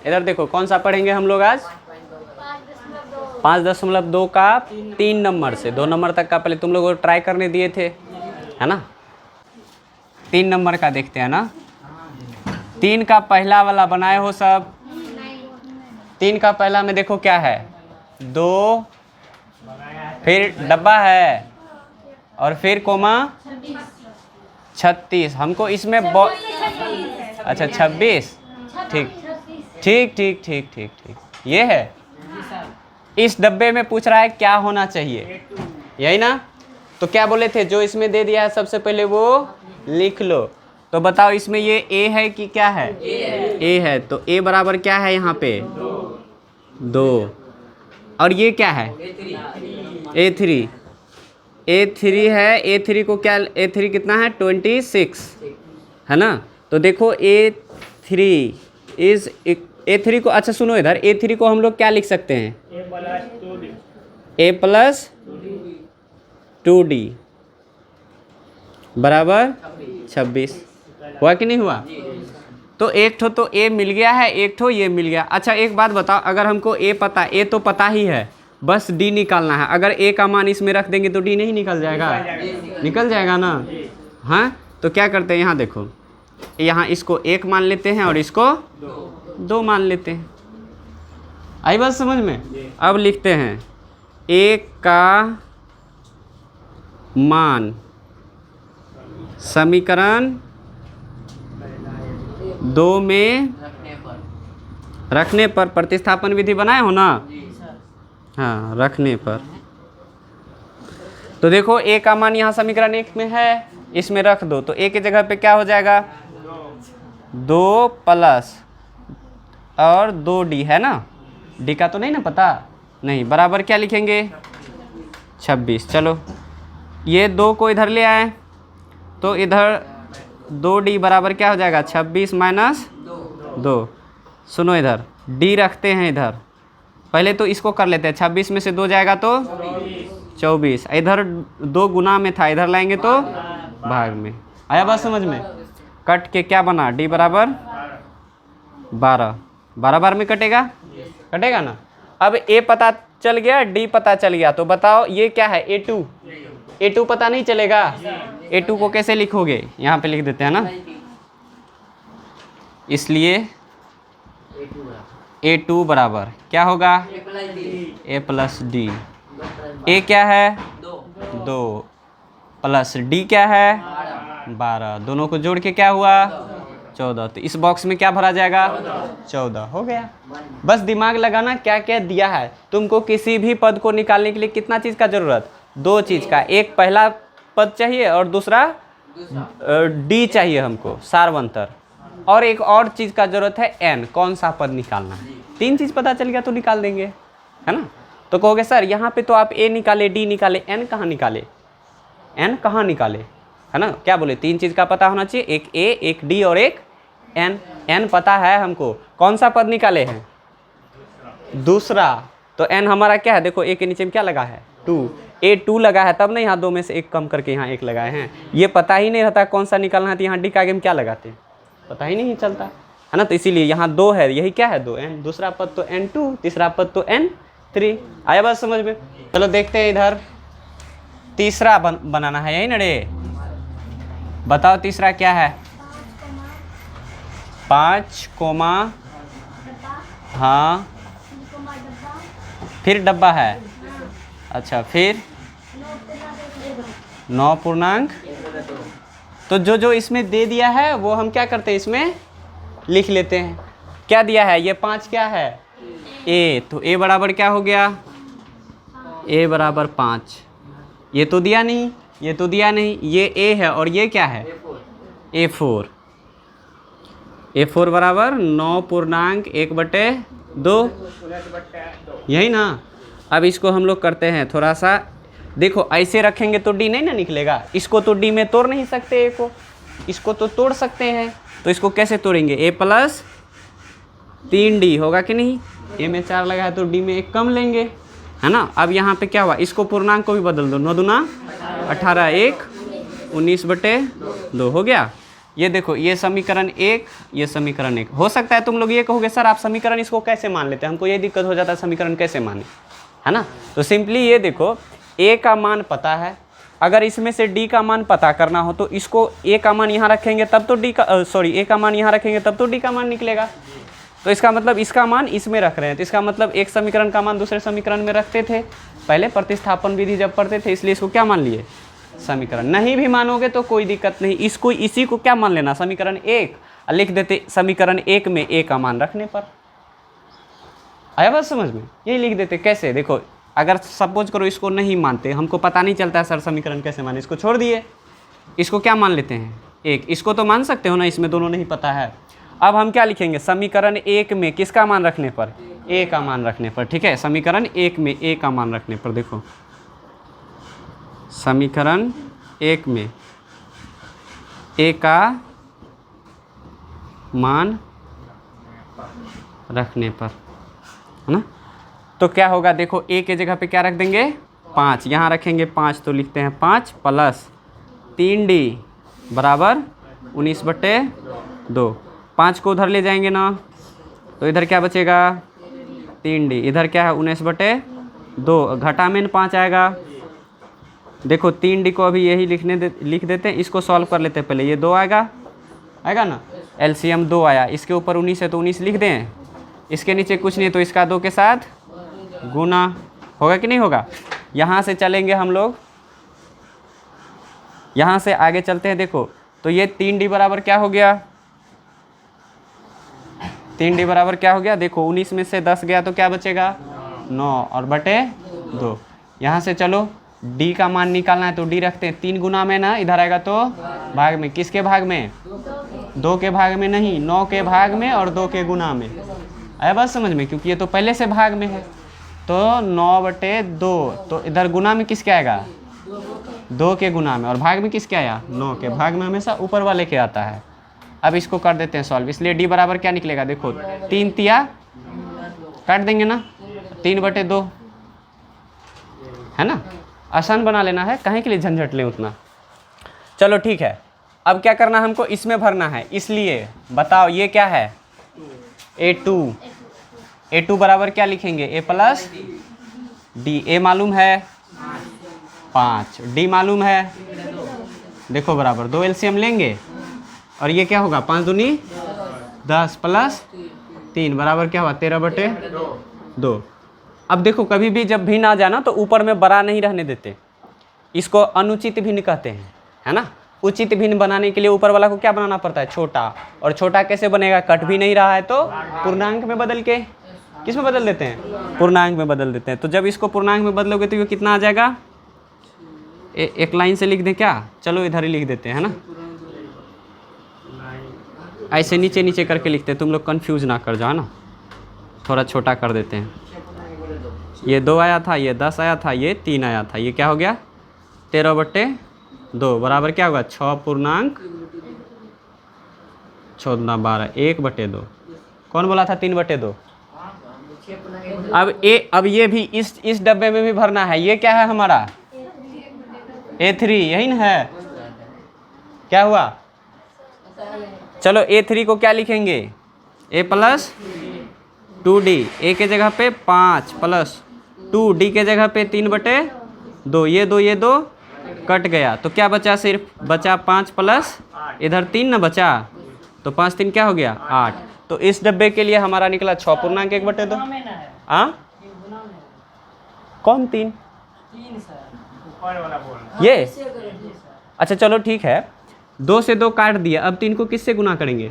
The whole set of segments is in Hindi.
इधर देखो कौन सा पढ़ेंगे हम लोग आज? 5.2 का 3 नंबर से 2 नंबर तक का पहले तुम लोगों को ट्राई करने दिए थे, है ना? 3 नंबर का देखते हैं ना। 3 का पहला वाला बनाए हो सब? 3 का पहला में देखो क्या है, 2, फिर डब्बा है और फिर कोमा 36। हमको इसमें अच्छा 26, ठीक ठीक ठीक ठीक ठीक ठीक, ये है। इस डब्बे में पूछ रहा है क्या होना चाहिए, यही ना? तो क्या बोले थे, जो इसमें दे दिया है सबसे पहले वो लिख लो। तो बताओ इसमें ये ए है कि क्या है? ए है। तो ए बराबर क्या है यहाँ पे? 2। और ये क्या है? A3। A3 है। A3 को क्या, A3 कितना है? 26, है ना? तो देखो A3 को, अच्छा सुनो इधर, A3 को हम लोग क्या लिख सकते हैं? A+2D बराबर 26। हुआ कि नहीं हुआ? तो एक ठो तो A मिल गया है, एक ठो ये मिल गया। अच्छा एक बात बताओ, अगर हमको A पता, A तो पता ही है, बस D निकालना है। अगर A का मान इसमें रख देंगे तो D नहीं निकल जाएगा? निकल जाएगा ना? हाँ, तो क्या करते हैं, यहाँ देखो, यहाँ इसको 1 मान लेते हैं और इसको 2 मान लेते हैं। आई बात समझ में? अब लिखते हैं A का मान समीकरण 2 में रखने पर, प्रतिस्थापन विधि बनाए हो ना? हाँ, रखने पर। तो देखो A का मान यहाँ समीकरण 1 में है, इसमें रख दो तो A की जगह पे क्या हो जाएगा? 2 प्लस और 2D है ना? D का तो नहीं ना पता? नहीं, बराबर क्या लिखेंगे? 26। चलो ये 2 को इधर ले आए तो इधर 2D बराबर क्या हो जाएगा? 26 माइनस 2। सुनो इधर D रखते हैं, इधर पहले तो इसको कर लेते हैं। 26 में से 2 जाएगा तो 24। इधर 2 गुना में था, इधर लाएंगे तो भाग में। आया बात समझ में? कट के क्या बना? D बराबर 12। 12 बार में कटेगा? कटेगा ना? अब A पता चल गया, D पता चल गया, तो बताओ ये क्या है? A2। A2 पता नहीं चलेगा? A2 को कैसे लिखोगे? यहाँ पे लिख देते हैं ना, इसलिए A2 बराबर क्या होगा? A+D। A क्या है? 2 प्लस D क्या है? 12। दोनों को जोड़ के क्या हुआ? 14। तो इस बॉक्स में क्या भरा जाएगा? 14। हो गया। बस दिमाग लगाना क्या क्या दिया है। तुमको किसी भी पद को निकालने के लिए कितना चीज़ का ज़रूरत? 2 चीज़ का। एक पहला पद चाहिए और दूसरा D चाहिए हमको, सार्वंतर। और एक और चीज़ का ज़रूरत है N, कौन सा पद निकालना है। 3 चीज़ पता चल गया तो निकाल देंगे, है ना? तो कहोगे सर यहाँ पे तो आप A निकाले, D निकाले, N कहाँ निकाले? N कहाँ निकाले, है ना? क्या बोले? 3 चीज़ का पता होना चाहिए, एक A, एक D और एक N। N पता है हमको। कौन सा पद निकाले हैं? दूसरा। तो N हमारा क्या है? देखो A के नीचे में क्या लगा है? 2। A 2 लगा है, तब ना यहाँ 2 में से 1 कम करके यहाँ 1 लगाए हैं। ये पता ही नहीं रहता कौन सा निकालना है, तो यहाँ D का आगे में क्या लगाते हैं? पता ही नहीं चलता, है ना? तो इसीलिए यहाँ 2 है, यही क्या है? 2N। दूसरा पद तो N2, तीसरा पद तो N3। आया बात समझ में? चलो देखते हैं इधर। तीसरा बनाना है, यही ना रे? बताओ तीसरा क्या है? 5 कोमा, हाँ, फिर डब्बा है। अच्छा, फिर 9 पूर्णांक। तो जो इसमें दे दिया है वो हम क्या करते हैं? इसमें लिख लेते हैं। क्या दिया है? ये 5 क्या है? A। तो A बराबर क्या हो गया? A बराबर 5। ये तो दिया नहीं, ये तो दिया नहीं, ये A है और ये क्या है? A4। A4 बराबर 9 पूर्णांक 1/2, यही ना? अब इसको हम लोग करते हैं थोड़ा सा, देखो ऐसे रखेंगे तो D नहीं ना निकलेगा। इसको तो D में तोड़ नहीं सकते, A को, इसको तो तोड़ सकते हैं। तो इसको कैसे तोड़ेंगे? A+3D होगा कि नहीं? A में 4 लगा है तो D में 1 कम लेंगे, है ना? अब यहाँ पे क्या हुआ? इसको पूर्णांक को भी बदल दो। 9 दूना 18, 1 19/2 हो गया। ये देखो, ये समीकरण 1, ये समीकरण 1। हो सकता है तुम लोग ये कहोगे सर आप समीकरण इसको कैसे मान लेते हैं, हमको ये दिक्कत हो जाता है समीकरण कैसे माने, है ना। तो सिंपली ये देखो, a का मान पता है, अगर इसमें से d का मान पता करना हो तो इसको a का मान यहाँ रखेंगे तब तो a का मान यहाँ रखेंगे तब तो d का मान निकलेगा। तो इसका मतलब इसका मान इसमें रख रहे हैं, तो इसका मतलब एक समीकरण का मान दूसरे समीकरण में रखते थे पहले प्रतिस्थापन विधि जब पढ़ते थे, इसलिए इसको क्या मान लिए, समीकरण। नहीं भी मानोगे तो कोई दिक्कत नहीं, इसको इसी को क्या मान लेना, समीकरण 1, लिख देते समीकरण 1 में a का मान रखने पर। आया बात समझ में, यही लिख देते। कैसे, देखो अगर सपोज करो इसको नहीं मानते, हमको पता नहीं चलता है सर समीकरण कैसे माने, इसको छोड़ दिए, इसको क्या मान लेते हैं 1, इसको तो मान सकते हो ना, इसमें दोनों नहीं पता है। अब हम क्या लिखेंगे, समीकरण 1 में किसका मान रखने पर, a का मान रखने पर, ठीक है। समीकरण 1 में a का मान रखने पर, देखो समीकरण 1 में a का मान रखने पर, है ना। तो क्या होगा, देखो a के जगह पे क्या रख देंगे 5, यहाँ रखेंगे 5, तो लिखते हैं 5 प्लस 3d बराबर 19/2। 5 को उधर ले जाएंगे ना, तो इधर क्या बचेगा 3d, इधर क्या है 19/2, घटा में 5 आएगा। देखो 3d को अभी यही लिख देते हैं, इसको सॉल्व कर लेते हैं पहले। ये 2 आएगा ना, एलसीएम 2 आया, इसके ऊपर 19 है तो 19 लिख दें, इसके नीचे कुछ नहीं तो इसका 2 के साथ गुना, होगा कि नहीं होगा। यहाँ से चलेंगे हम लोग, यहाँ से आगे चलते हैं, देखो तो ये 3d बराबर क्या हो गया, 3d बराबर क्या हो गया, देखो 19 में से 10 गया तो क्या बचेगा 9 और बटे 2। यहाँ से चलो d का मान निकालना है तो d रखते हैं 3 गुना में ना, इधर आएगा तो भाग में, किसके भाग में, 2 के भाग में नहीं, 9 के भाग में और 2 के गुना में। आया बात समझ में, क्योंकि ये तो पहले से भाग में है, तो 9/2, तो इधर गुना में किसके आएगा 2 के गुना में, और भाग में किसके आया 9 के, भाग में हमेशा ऊपर वाले के आता है। अब इसको कर देते हैं सॉल्व, इसलिए d बराबर क्या निकलेगा, देखो 3 तिया काट देंगे ना, 3/2, है ना। आसान बना लेना है, काहे के लिए झंझट लें उतना। चलो ठीक है, अब क्या करना है हमको, इसमें भरना है, इसलिए बताओ ये क्या है a2 बराबर क्या लिखेंगे a प्लस d। a मालूम है 5, d मालूम है, देखो बराबर 2 एलसीएम लेंगे और ये क्या होगा 5 दूनी 10 प्लस 3 बराबर क्या हुआ 13/2। अब देखो कभी भी जब भिन्न आ जाना तो ऊपर में बड़ा नहीं रहने देते, इसको अनुचित भिन्न कहते हैं, है ना। उचित भिन्न बनाने के लिए ऊपर वाला को क्या बनाना पड़ता है छोटा, और छोटा कैसे बनेगा, कट भी नहीं रहा है तो पूर्णांक में बदल के, किस में बदल देते हैं, पूर्णांक में बदल देते हैं। तो जब इसको पूर्णांक में बदलोगे तो ये कितना आ जाएगा, एक लाइन से लिख दें क्या, चलो इधर ही लिख देते हैं, है ना। ऐसे नीचे नीचे करके लिखते हैं, तुम लोग कंफ्यूज ना कर जाओ ना, थोड़ा छोटा कर देते हैं। ये 2 आया था, ये 10 आया था, ये 3 आया था, ये क्या हो गया 13/2 बराबर क्या होगा 6 पूर्णांक 14 12 1/2। कौन बोला था 3/2। अब ये भी इस डब्बे में भी भरना है। ये क्या है हमारा a3, यही ना है, क्या हुआ। चलो a3 को क्या लिखेंगे a प्लस 2d, a के जगह पे 5 प्लस 2d के जगह पे 3/2, ये 2 कट गया तो क्या बचा, सिर्फ बचा 5 प्लस इधर 3 ना बचा, तो 5 3 क्या हो गया 8। तो इस डब्बे के लिए हमारा निकला 6 पूर्णांक 1/2। हाँ कौन 3 ये, अच्छा चलो ठीक है, 2 से 2 काट दिया, अब 3 को किससे गुना करेंगे,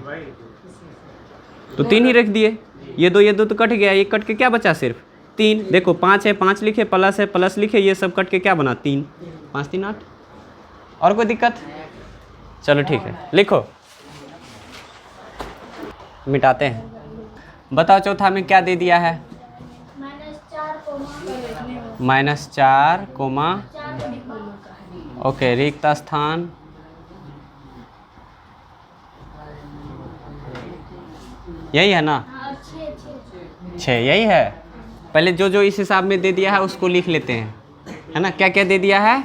तो 3 ही रख दिए, ये 2 तो कट गया, ये कट के क्या बचा सिर्फ 3। देखो 5 है 5 लिखे, प्लस है प्लस लिखे, ये सब कट के क्या बना 3, 5 3 8। और कोई दिक्कत, चलो ठीक है लिखो, मिटाते हैं। बताओ चौथा में क्या दे दिया है, -4, ओके, रिक्त स्थान यही है ना, 6 यही है। पहले जो इस हिसाब में दे दिया है उसको लिख लेते हैं, है ना। क्या क्या दे दिया है,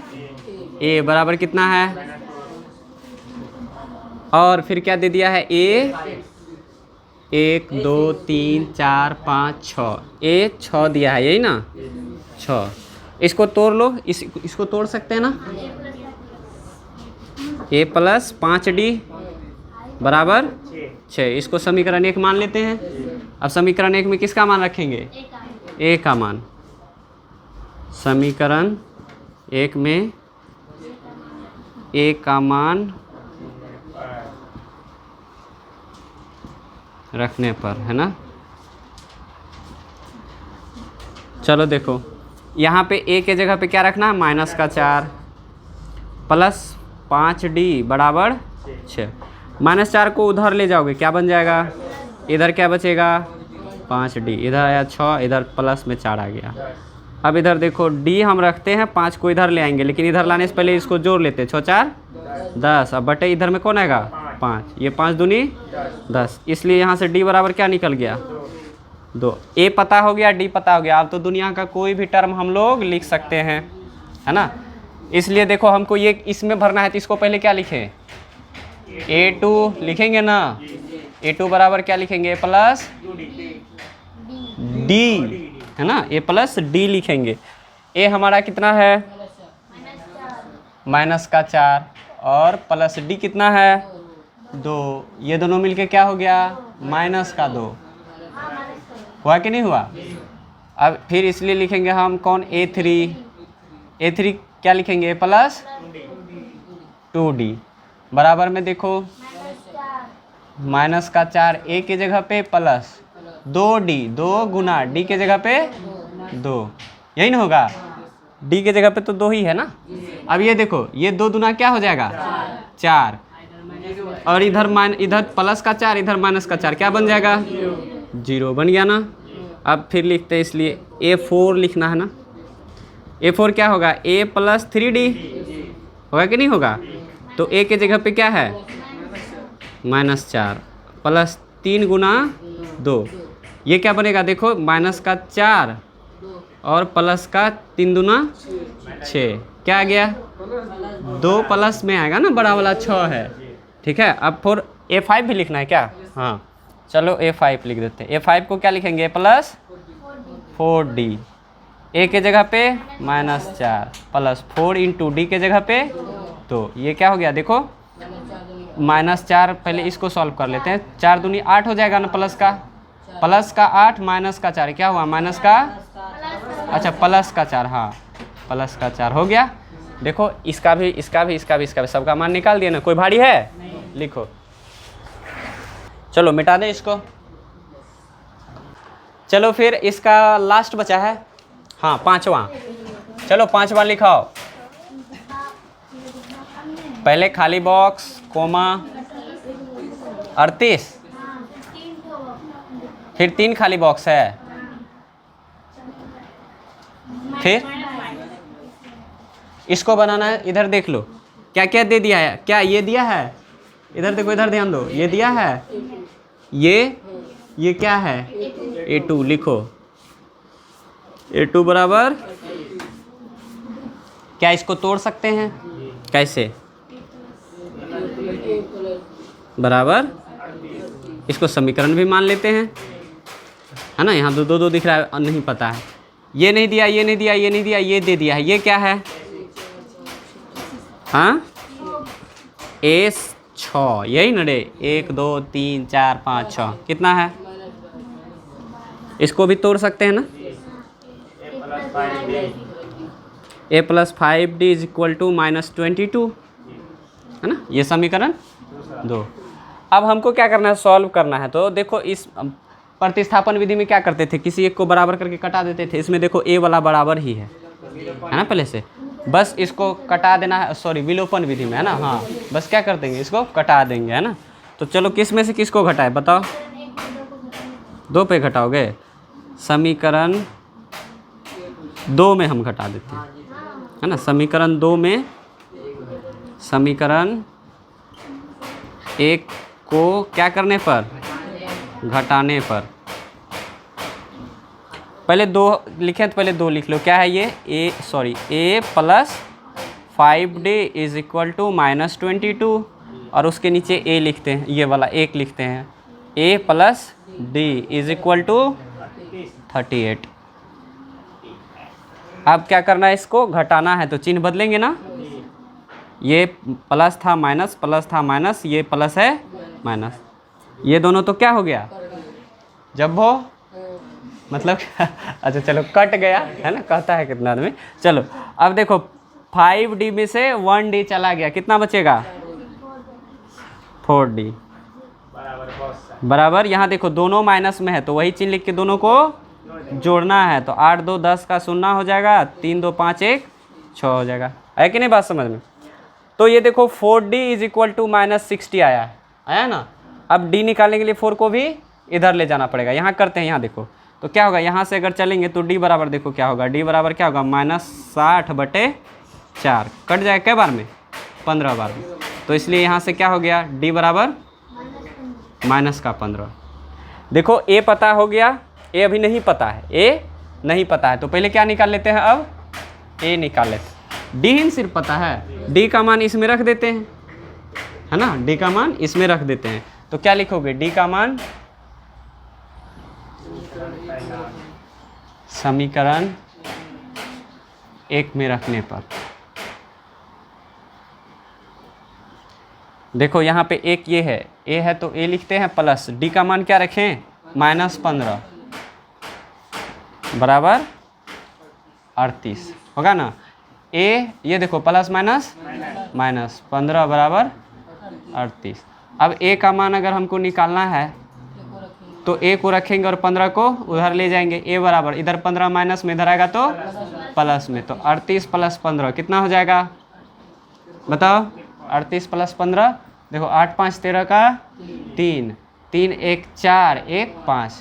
a बराबर कितना है और फिर क्या दे दिया है ए, 1 2 3 4 5 6, ए 6 दिया है, यही ना 6। इसको तोड़ लो, इसको तोड़ सकते हैं ना, ए प्लस 5d बराबर 6। इसको समीकरण 1 मान लेते हैं। अब समीकरण 1 में किसका मान रखेंगे, ए का मान। समीकरण 1 में ए का मान रखने पर, है ना। चलो देखो, यहाँ पे ए के जगह पे क्या रखना है, -4 प्लस 5d बराबर 6। -4 को उधर ले जाओगे क्या बन जाएगा, इधर क्या बचेगा 5d, इधर आया 6, इधर प्लस में 4 आ गया। अब इधर देखो d हम रखते हैं, 5 को इधर ले आएंगे, लेकिन इधर लाने से पहले इसको जोड़ लेते हैं, 6 4 10। अब बटे इधर में कौन आएगा 5, ये 5 दूनी 10, इसलिए यहाँ से d बराबर क्या निकल गया 2। ए पता हो गया, d पता हो गया। अब तो दुनिया का कोई भी टर्म हम लोग लिख सकते हैं, है ना। इसलिए देखो हमको ये इसमें भरना है, तो इसको पहले क्या लिखें, a2 लिखेंगे ना। a2 बराबर क्या लिखेंगे, प्लस d, है ना, a प्लस d लिखेंगे। a हमारा कितना है -4 और प्लस d कितना है 2, ये दोनों मिलके क्या हो गया -2। हुआ कि नहीं हुआ। अब फिर इसलिए लिखेंगे हम कौन, a3 क्या लिखेंगे, प्लस 2d बराबर में देखो -4, a के जगह पे प्लस 2d, 2 गुना d के जगह पे 2, यही ना होगा, d के जगह पे तो 2 ही है ना। अब ये देखो, ये 2 दुना क्या हो जाएगा 4, और इधर प्लस का 4, इधर -4, क्या बन जाएगा 0 बन गया ना। अब फिर लिखते हैं, इसलिए a4 लिखना है ना। a4 क्या होगा, a प्लस 3d होगा कि नहीं होगा। तो a के जगह पे क्या है -4 प्लस 3 गुना 2, ये क्या बनेगा देखो -4 और प्लस का 3 दूना 6, क्या आ गया 2 प्लस में आएगा ना, बड़ा वाला 6 है, ठीक है। अब फिर a5 भी लिखना है क्या, हाँ चलो a5 लिख देते हैं। a5 को क्या लिखेंगे, प्लस 4d, a के जगह पे -4 प्लस 4 इंटू डी के जगह पे, तो ये क्या हो गया देखो -4, पहले इसको सॉल्व कर लेते हैं। 4 दूनी 8 हो जाएगा ना, प्लस का 8 माइनस का 4 क्या हुआ, माइनस का, अच्छा प्लस का 4, हाँ प्लस का 4 हो गया। देखो इसका भी सबका मान निकाल दिया ना, कोई भारी है, लिखो। चलो मिटा दे इसको। चलो फिर इसका लास्ट बचा है, हाँ 5वां। चलो 5वां लिखाओ। पहले खाली बॉक्स कोमा 38, फिर 3 खाली बॉक्स है, फिर इसको बनाना है। इधर देख लो क्या क्या दे दिया है, क्या ये दिया है, इधर देखो, इधर ध्यान दो, ये दिया है, ये क्या है a2 लिखो। a2 बराबर क्या, इसको तोड़ सकते हैं कैसे, बराबर इसको समीकरण भी मान लेते हैं, है ना। यहाँ दो दिख रहा है, नहीं पता है, ये नहीं दिया, ये नहीं दिया, ये नहीं दिया, ये दे दिया है, ये क्या है, हाँ a6, यही ना रे, 1 2 3 4 5 6 कितना है, इसको भी तोड़ सकते हैं ना। a plus 5d is equal to -22, है ना, ये समीकरण 2। अब हमको क्या करना है, सॉल्व करना है। तो देखो इस प्रतिस्थापन विधि में क्या करते थे, किसी एक को बराबर करके कटा देते थे। इसमें देखो a वाला बराबर ही है ना पहले से, बस इसको कटा देना है, सॉरी विलोपन विधि में, है ना, हाँ बस क्या कर देंगे, इसको कटा देंगे, है ना। तो चलो किस में से किसको घटाए बताओ, 2 पे घटाओगे, समीकरण 2 में हम घटा देते हैं, है ना। समीकरण 2 में समीकरण 1 को क्या करने पर, घटाने पर। पहले 2 लिखे तो पहले 2 लिख लो, क्या है ये a plus 5d is equal to -22, और उसके नीचे ए लिखते हैं, ये वाला 1 लिखते हैं। a plus D is equal to 38। अब क्या करना है, इसको घटाना है तो चिन्ह बदलेंगे ना, ये प्लस था माइनस, प्लस था माइनस, ये प्लस है माइनस, ये दोनों तो क्या हो गया जब वो मतलब अच्छा चलो कट गया है ना, कहता है कितना आदमी। चलो अब देखो 5D में से 1D चला गया, कितना बचेगा 4D बराबर। यहाँ देखो दोनों माइनस में है तो वही चिन्ह लिख के दोनों को जोड़ना है, तो 8 2 10 का 0 हो जाएगा, 3 2 5 1 6 हो जाएगा। है कि नहीं बात समझ में? तो ये देखो 4D इज इक्वल टू -60 आया ना। अब D निकालने के लिए 4 को भी इधर ले जाना पड़ेगा, यहाँ करते हैं। यहाँ देखो तो क्या होगा, यहाँ से अगर चलेंगे तो D बराबर देखो क्या होगा, D बराबर क्या होगा -60/4 कट जाएगा कै बार में 15 बार में, तो इसलिए यहाँ से क्या हो गया D बराबर -15। देखो A पता हो गया, A अभी नहीं पता है, A नहीं पता है तो पहले क्या निकाल लेते हैं, अब A निकाल लेते हैं। D ही सिर्फ पता है, D का मान इसमें रख देते हैं, है ना, D का मान इसमें रख देते हैं। तो क्या लिखोगे, D का मान समीकरण 1 में रखने पर, देखो यहाँ पे एक ये है, A है तो A लिखते हैं प्लस D का मान क्या रखें -15 बराबर 38 होगा ना। A ये देखो प्लस माइनस माइनस 15 बराबर 38। अब A का मान अगर हमको निकालना है तो A को रखेंगे और 15 को उधर ले जाएंगे, A बराबर इधर 15 माइनस में इधर आएगा तो प्लस में, तो 38 + 15 कितना हो जाएगा बताओ, 38 + 15 देखो 8 5 13 का 3 3 1 4 1 5,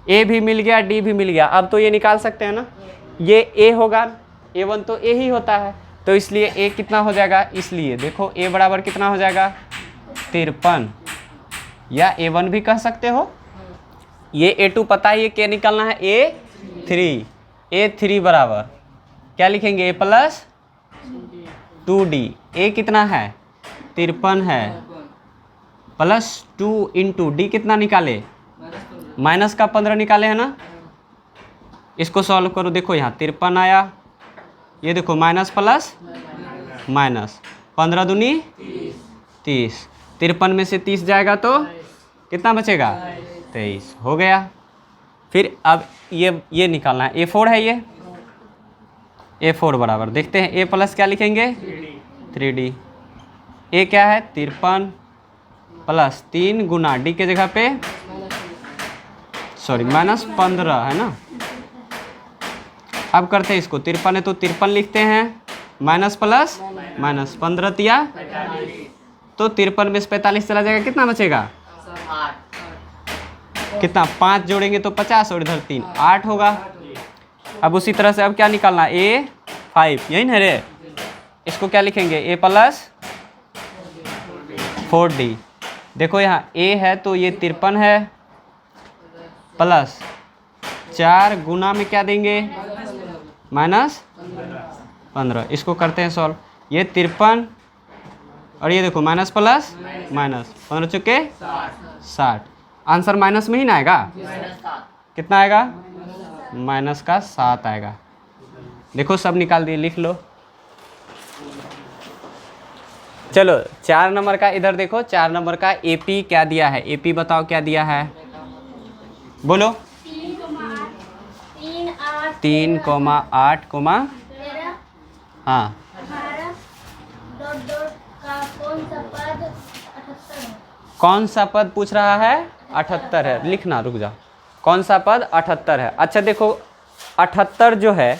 A भी मिल गया D भी मिल गया। अब तो ये निकाल सकते हैं ना, ये A होगा, A1 तो A ही होता है, तो इसलिए A कितना हो जाएगा, इसलिए देखो A बराबर कितना हो जाएगा 53, या A1 भी कह सकते हो। ये A2 पता है, ये क्या निकालना है A3 बराबर क्या लिखेंगे A + 2D। A कितना है 53 है, +2 × D कितना निकाले -15 निकाले है ना। इसको सॉल्व करो, देखो यहाँ 53 आया, ये देखो माइनस प्लस माइनस 15 दूनी 30, 53 में से 30 जाएगा तो कितना बचेगा 23 हो गया। फिर अब ये निकालना है, A4 है, ये A4 बराबर देखते हैं A प्लस क्या लिखेंगे 3D। A क्या है 53 + 3 गुना D के जगह पे सॉरी -15 है ना। अब करते हैं इसको, 53 है तो 53 लिखते हैं, माइनस प्लस माइनस 15 तिया तो 53 में से 45 चला जाएगा, कितना बचेगा कितना 5 जोड़ेंगे तो 50 और इधर 3 8 होगा। अब उसी तरह से अब क्या निकालना A5 यही ना रे, इसको क्या लिखेंगे A + 4D। देखो यहाँ A है तो ये 53 है प्लस 4 गुना में क्या देंगे -15, इसको करते हैं सॉल्व। ये 53 और ये देखो माइनस प्लस माइनस 15 चुके 60, आंसर माइनस में ही ना आएगा, कितना आएगा -7 आएगा। देखो सब निकाल दिए, लिख लो। चलो 4 नंबर का इधर देखो, 4 नंबर का AP क्या दिया है, AP बताओ क्या दिया है, बोलो 3,8, हाँ कौन सा पद पूछ रहा है 78 है, लिखना रुक जा, कौन सा पद 78 है। अच्छा देखो 78 जो है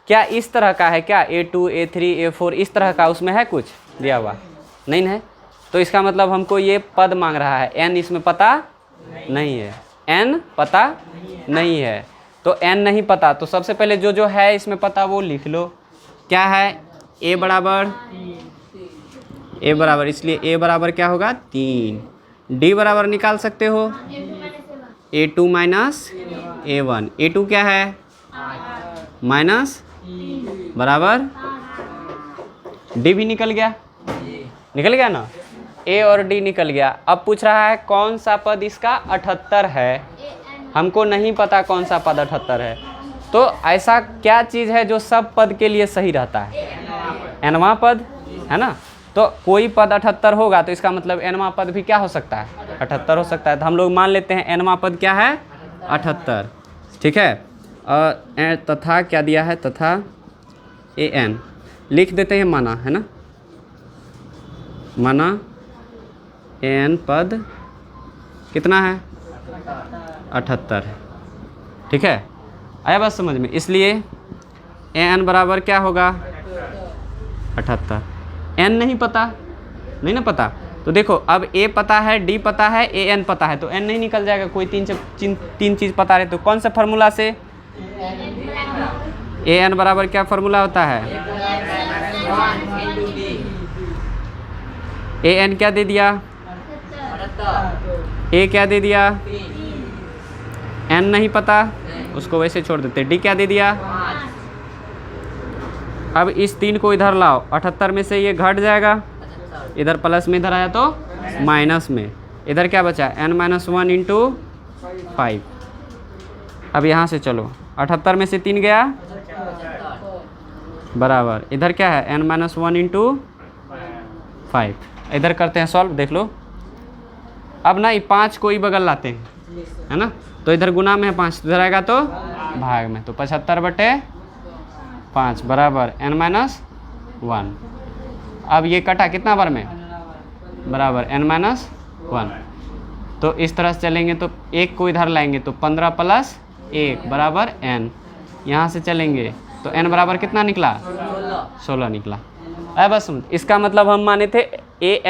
क्या इस तरह का है क्या, A2 A3 A4 इस तरह का उसमें है कुछ दिया हुआ नहीं है, तो इसका मतलब हमको ये पद मांग रहा है, n इसमें पता नहीं है, n पता नहीं है, तो n नहीं पता तो सबसे पहले जो है इसमें पता वो लिख लो। क्या है A बराबर इसलिए A बराबर क्या होगा 3, D बराबर निकाल सकते हो A2 - A1, A2 क्या है माइनस बराबर D भी निकल गया ना, ए और डी निकल गया। अब पूछ रहा है कौन सा पद इसका 78 है। हमको नहीं पता कौन सा पद 78 है। तो ऐसा क्या चीज़ है जो सब पद के लिए सही रहता है? nवां पद है ना। तो कोई पद 78 होगा तो इसका मतलब nवां पद भी क्या हो सकता है? 78 हो सकता है। तो हम लोग मान लेते हैं nवां पद क्या है? 78। ठीक है। और तथा क्या दिया है? तथा an लिख देते हैं माना, है ना। माना an पद कितना है? 78 है। ठीक है, आया बात समझ में। इसलिए an बराबर क्या होगा? 78। n नहीं पता, नहीं ना पता, तो देखो अब a पता है, d पता है, an पता है, तो n नहीं निकल जाएगा। कोई तीन चीज़ पता रहे तो कौन सा फार्मूला से? an बराबर क्या फार्मूला होता है? an क्या दे दिया? a क्या दे दिया? n नहीं पता, उसको वैसे छोड़ देते। d क्या दे दिया? अब इस 3 को इधर लाओ, 78 में से ये घट जाएगा, इधर प्लस में, इधर आया तो माइनस में। इधर क्या बचा? n-1 into 5। अब यहाँ से चलो, 78 में से 3 गया बराबर, इधर क्या है? n-1 into 5। इधर करते हैं सॉल्व, देख लो। अब ना ये 5 को ही बगल लाते हैं, है ना। तो इधर गुना में है 5, इधर आएगा तो भाग में, तो 75/5 बराबर n-1। अब ये कटा कितना बार में? बराबर n-1। तो इस तरह से चलेंगे तो 1 को इधर लाएंगे तो 15 + 1 बराबर n। यहाँ से चलेंगे तो n बराबर कितना निकला? 16 निकला। है बस। इसका मतलब हम माने थे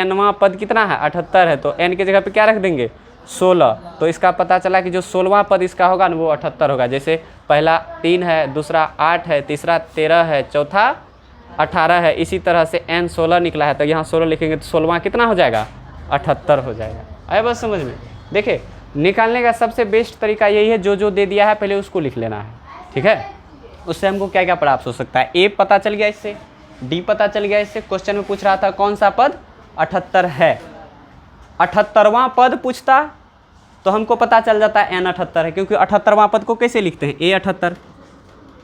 nवां पद कितना है? 78 है, तो n के जगह पे क्या रख देंगे? 16। तो इसका पता चला कि जो 16वां पद इसका होगा ना वो 78 होगा। जैसे पहला 3 है, दूसरा 8 है, तीसरा 13 है, चौथा 18 है, इसी तरह से n 16 निकला है। तो यहाँ 16 लिखेंगे तो 16वां कितना हो जाएगा? 78 हो जाएगा। आया बस समझ में। देखिए निकालने का सबसे बेस्ट तरीका यही है, जो जो दे दिया है पहले उसको लिख लेना है। ठीक है, उससे हमको क्या क्या प्राप्त हो सकता है? a पता चल गया, इससे d पता चल गया। इससे क्वेश्चन में पूछ रहा था कौन सा पद 78 है। 78वां पद पूछता तो हमको पता चल जाता है n 78 है, क्योंकि 78वां पद को कैसे लिखते हैं? a 78,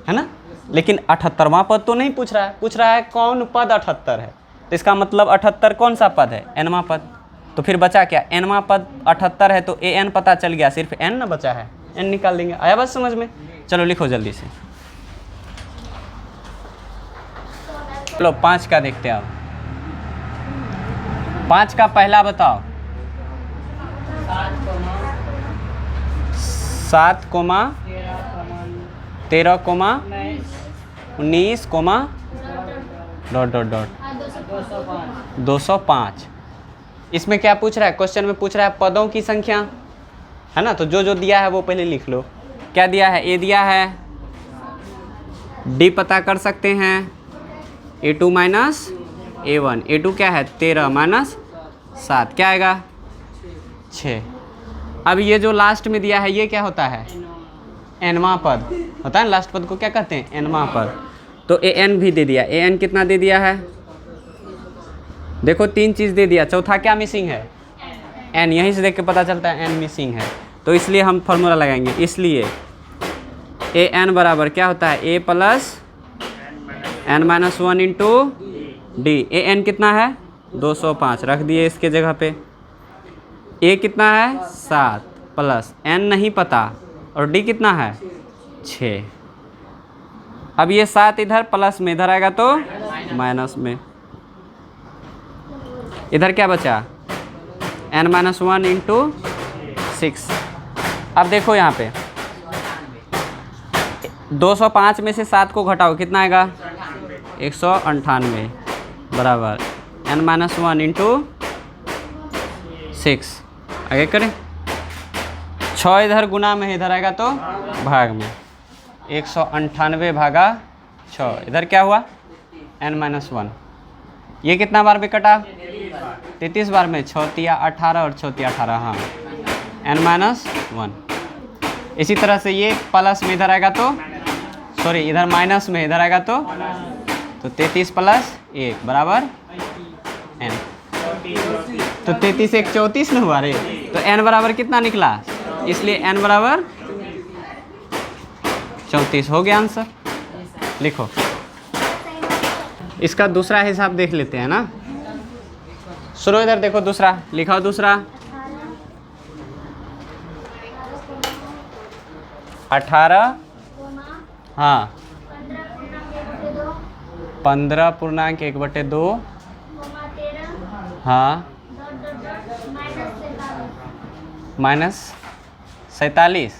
है ना। लेकिन 78वां पद तो नहीं पूछ रहा है, पूछ रहा है कौन पद 78 है। तो इसका मतलब 78 कौन सा पद है? nवां पद। तो फिर बचा क्या? nवां पद 78 है, तो an पता चल गया, सिर्फ n ना बचा है, n निकाल देंगे। आया बात समझ में। चलो लिखो जल्दी से। चलो 5 का देखते हैं अब। 5 का पहला बताओ। 7, 13, 19, ... 205। इसमें क्या पूछ रहा है? क्वेश्चन में पूछ रहा है पदों की संख्या, है ना। तो जो जो दिया है वो पहले लिख लो। क्या दिया है? a दिया है, d पता कर सकते हैं, a2 - a1। a2 क्या है? 13 - 7 क्या आएगा? 6। अब ये जो लास्ट में दिया है ये क्या होता है? nवां पद होता है। लास्ट पद को क्या कहते हैं? nवां पद। तो an भी दे दिया। an कितना दे दिया है? देखो 3 चीज़ दे दिया, चौथा क्या मिसिंग है? n। यहीं से देख के पता चलता है n मिसिंग है, तो इसलिए हम फॉर्मूला लगाएंगे। इसलिए an बराबर क्या होता है? a + n-1 into d। an कितना है? 205 रख दिए इसके जगह पे। a कितना है? 7 प्लस n नहीं पता, और d कितना है? 6। अब ये 7 इधर प्लस में, इधर आएगा तो माइनस में। इधर क्या बचा? n-1 into 6। अब देखो यहाँ पे 205 में से 7 को घटाओ, कितना आएगा? 198 बराबर n-1 इंटू 6। आगे करें। 6 इधर गुना में है, इधर आएगा तो भाग में। 198/6। इधर क्या हुआ? n-1। ये कितना बार में कटा? 33 बार में। 6 तिया 18 और 6 तिया 18, हाँ, n-1। इसी तरह से ये प्लस में इधर आएगा तो, सॉरी इधर माइनस में इधर आएगा तो 33 + 1 बराबर n। तो 33 एक 34 न हुआ रे। तो n बराबर कितना निकला, इसलिए n बराबर 34 हो गया आंसर। लिखो। इसका दूसरा हिसाब देख लेते हैं ना। सुनो इधर देखो, दूसरा लिखाओ। दूसरा 18, हाँ 15.1/2, हाँ -47।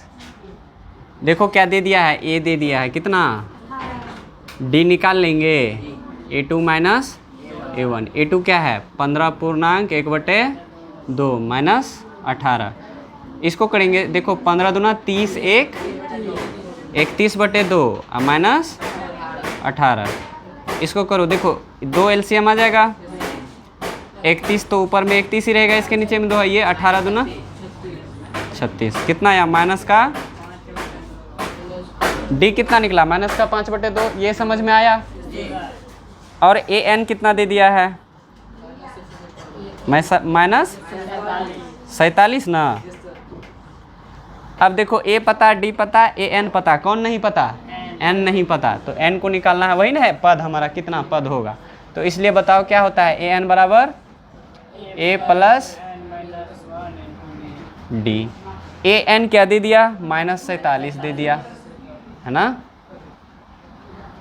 देखो क्या दे दिया है, ए दे दिया है, कितना डी निकाल लेंगे, A2 माइनस A1। A2 क्या है 15.1/2 माइनस 18। इसको करेंगे, देखो 15 दूना 30, 31/2 और माइनस 18। इसको करो, देखो 2 LCM आ जाएगा। 31 तो ऊपर में 31 ही रहेगा, इसके नीचे में 2 है, ये 18 दूना 36। कितना आया माइनस का डी कितना निकला, माइनस का 5/2। ये समझ में आया। और AN कितना दे दिया है, माइनस 47 ना। अब देखो A पता, D पता, AN पता, कौन नहीं पता, N नहीं पता। तो N को निकालना है, वही ना है पद हमारा, कितना पद होगा। तो इसलिए बताओ क्या होता है, AN बराबर A प्लस D। AN क्या दे दिया, -47 दे दिया है ना,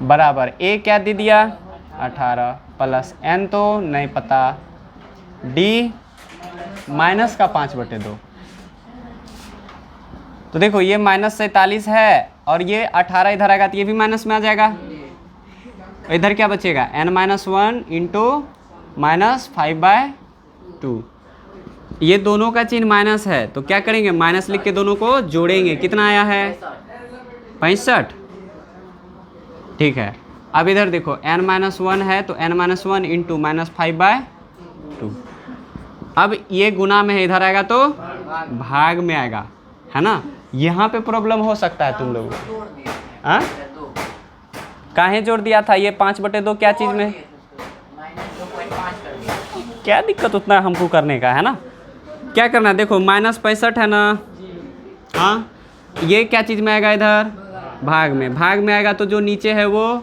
बराबर A क्या दे दिया 18 प्लस N तो नहीं पता, D माइनस का 5/2। तो देखो ये -47 है और ये 18 इधर आएगा तो ये भी माइनस में आ जाएगा। इधर क्या बचेगा, n-1 इंटू -5/2। ये दोनों का चिन्ह माइनस है तो क्या करेंगे, माइनस लिख के दोनों को जोड़ेंगे। कितना आया है 65। ठीक है, अब इधर देखो n-1 है तो n-1 इंटू -5/2। अब ये गुना में है, इधर आएगा तो भाग में आएगा, है ना। यहाँ पे प्रॉब्लम हो सकता है तुम लोग, हाँ काहे जोड़ दिया था ये 5/2, क्या चीज़ में, क्या दिक्कत उतना हमको करने का है ना। क्या करना है, देखो -65 है ना, हाँ ये क्या चीज़ में आएगा, इधर भाग में। भाग में आएगा तो जो नीचे है वो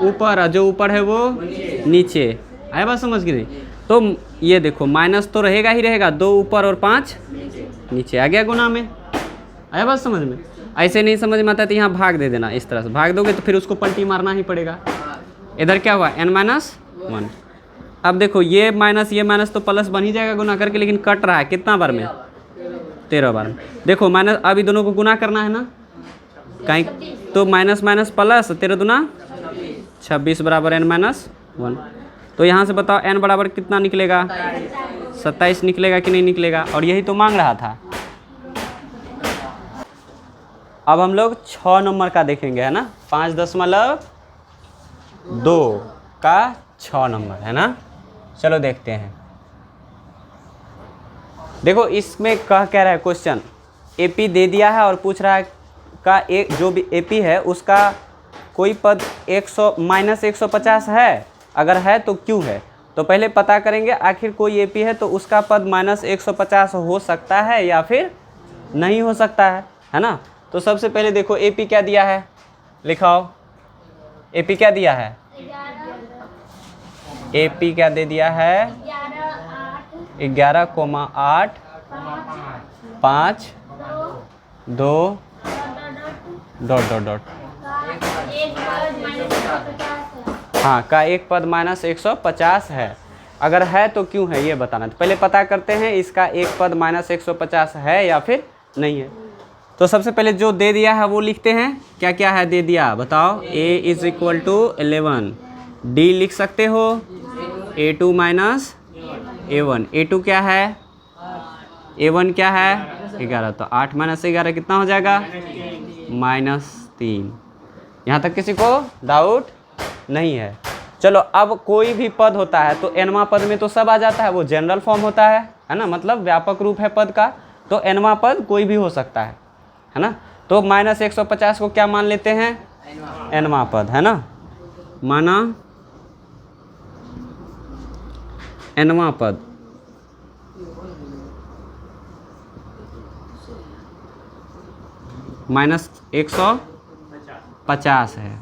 ऊपर और जो ऊपर है वो नीचे। आए बात समझ गई। तो ये देखो माइनस तो रहेगा ही रहेगा, 2 ऊपर और 5 नीचे आ गया गुना में। आया बात समझ में। ऐसे नहीं समझ में आता तो यहाँ भाग दे देना, इस तरह से भाग दोगे तो फिर उसको पलटी मारना ही पड़ेगा। इधर क्या हुआ n-1। अब देखो ये माइनस तो प्लस बन ही जाएगा गुना करके, लेकिन कट रहा है कितना बार में, 13 बार में। देखो माइनस, अभी दोनों को गुना करना है ना, कहीं तो माइनस प्लस 13 दूना 26 बराबर n-1। तो यहाँ से बताओ n बराबर कितना निकलेगा, 27 निकलेगा कि नहीं निकलेगा। और यही तो मांग रहा था। अब हम लोग 6 नंबर का देखेंगे, है ना, 5.2 का 6 नंबर, है ना। चलो देखते हैं। देखो इसमें कह रहा है क्वेश्चन, AP दे दिया है और पूछ रहा है का एक जो भी AP है उसका कोई पद 150 है, अगर है तो क्यों है। तो पहले पता करेंगे आखिर कोई AP है तो उसका पद -150 हो सकता है या फिर नहीं हो सकता है ना। तो सबसे पहले देखो AP क्या दिया है, लिखाओ। AP क्या दिया है, AP क्या दे दिया है 11,8 5 2 ... हाँ का एक पद -150 है, अगर है तो क्यों है ये बताना। तो पहले पता करते हैं इसका एक पद -150 है या फिर नहीं है। तो सबसे पहले जो दे दिया है वो लिखते हैं। क्या क्या है दे दिया बताओ। A = 11, D लिख सकते हो A2 माइनस A1। A2 क्या है, A1 क्या है 11, तो 8 - 11 कितना हो जाएगा -3। यहाँ तक किसी को डाउट नहीं है। चलो अब कोई भी पद होता है तो nवां पद में तो सब आ जाता है, वो जनरल फॉर्म होता है ना, मतलब व्यापक रूप है पद का। तो nवां पद कोई भी हो सकता है ना। तो -150 को क्या मान लेते हैं, nवां पद, है ना, माना nवां पद। माइनस 150 है।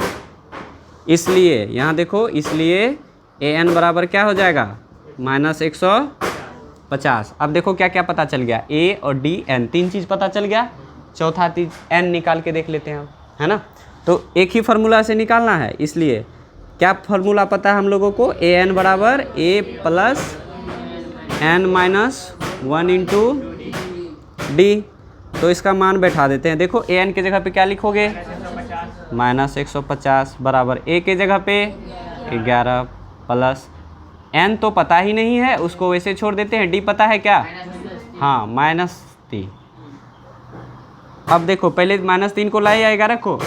इसलिए यहाँ देखो, इसलिए ए एन बराबर क्या हो जाएगा, माइनस 150। अब देखो क्या क्या पता चल गया, ए और डी एन, तीन चीज़ पता चल गया। चौथा चीज एन निकाल के देख लेते हैं हम, है ना। तो एक ही फार्मूला से निकालना है, इसलिए क्या फार्मूला पता है हम लोगों को, ए एन बराबर a plus n minus 1 into d. तो इसका मान बैठा देते हैं। देखो ए एन की जगह पे क्या लिखोगे, माइनस 150 बराबर ए के जगह पे 11 प्लस एन तो पता ही नहीं है, उसको वैसे छोड़ देते हैं। डी पता है क्या, हाँ -3। अब देखो पहले -3 को लाए या 11 को,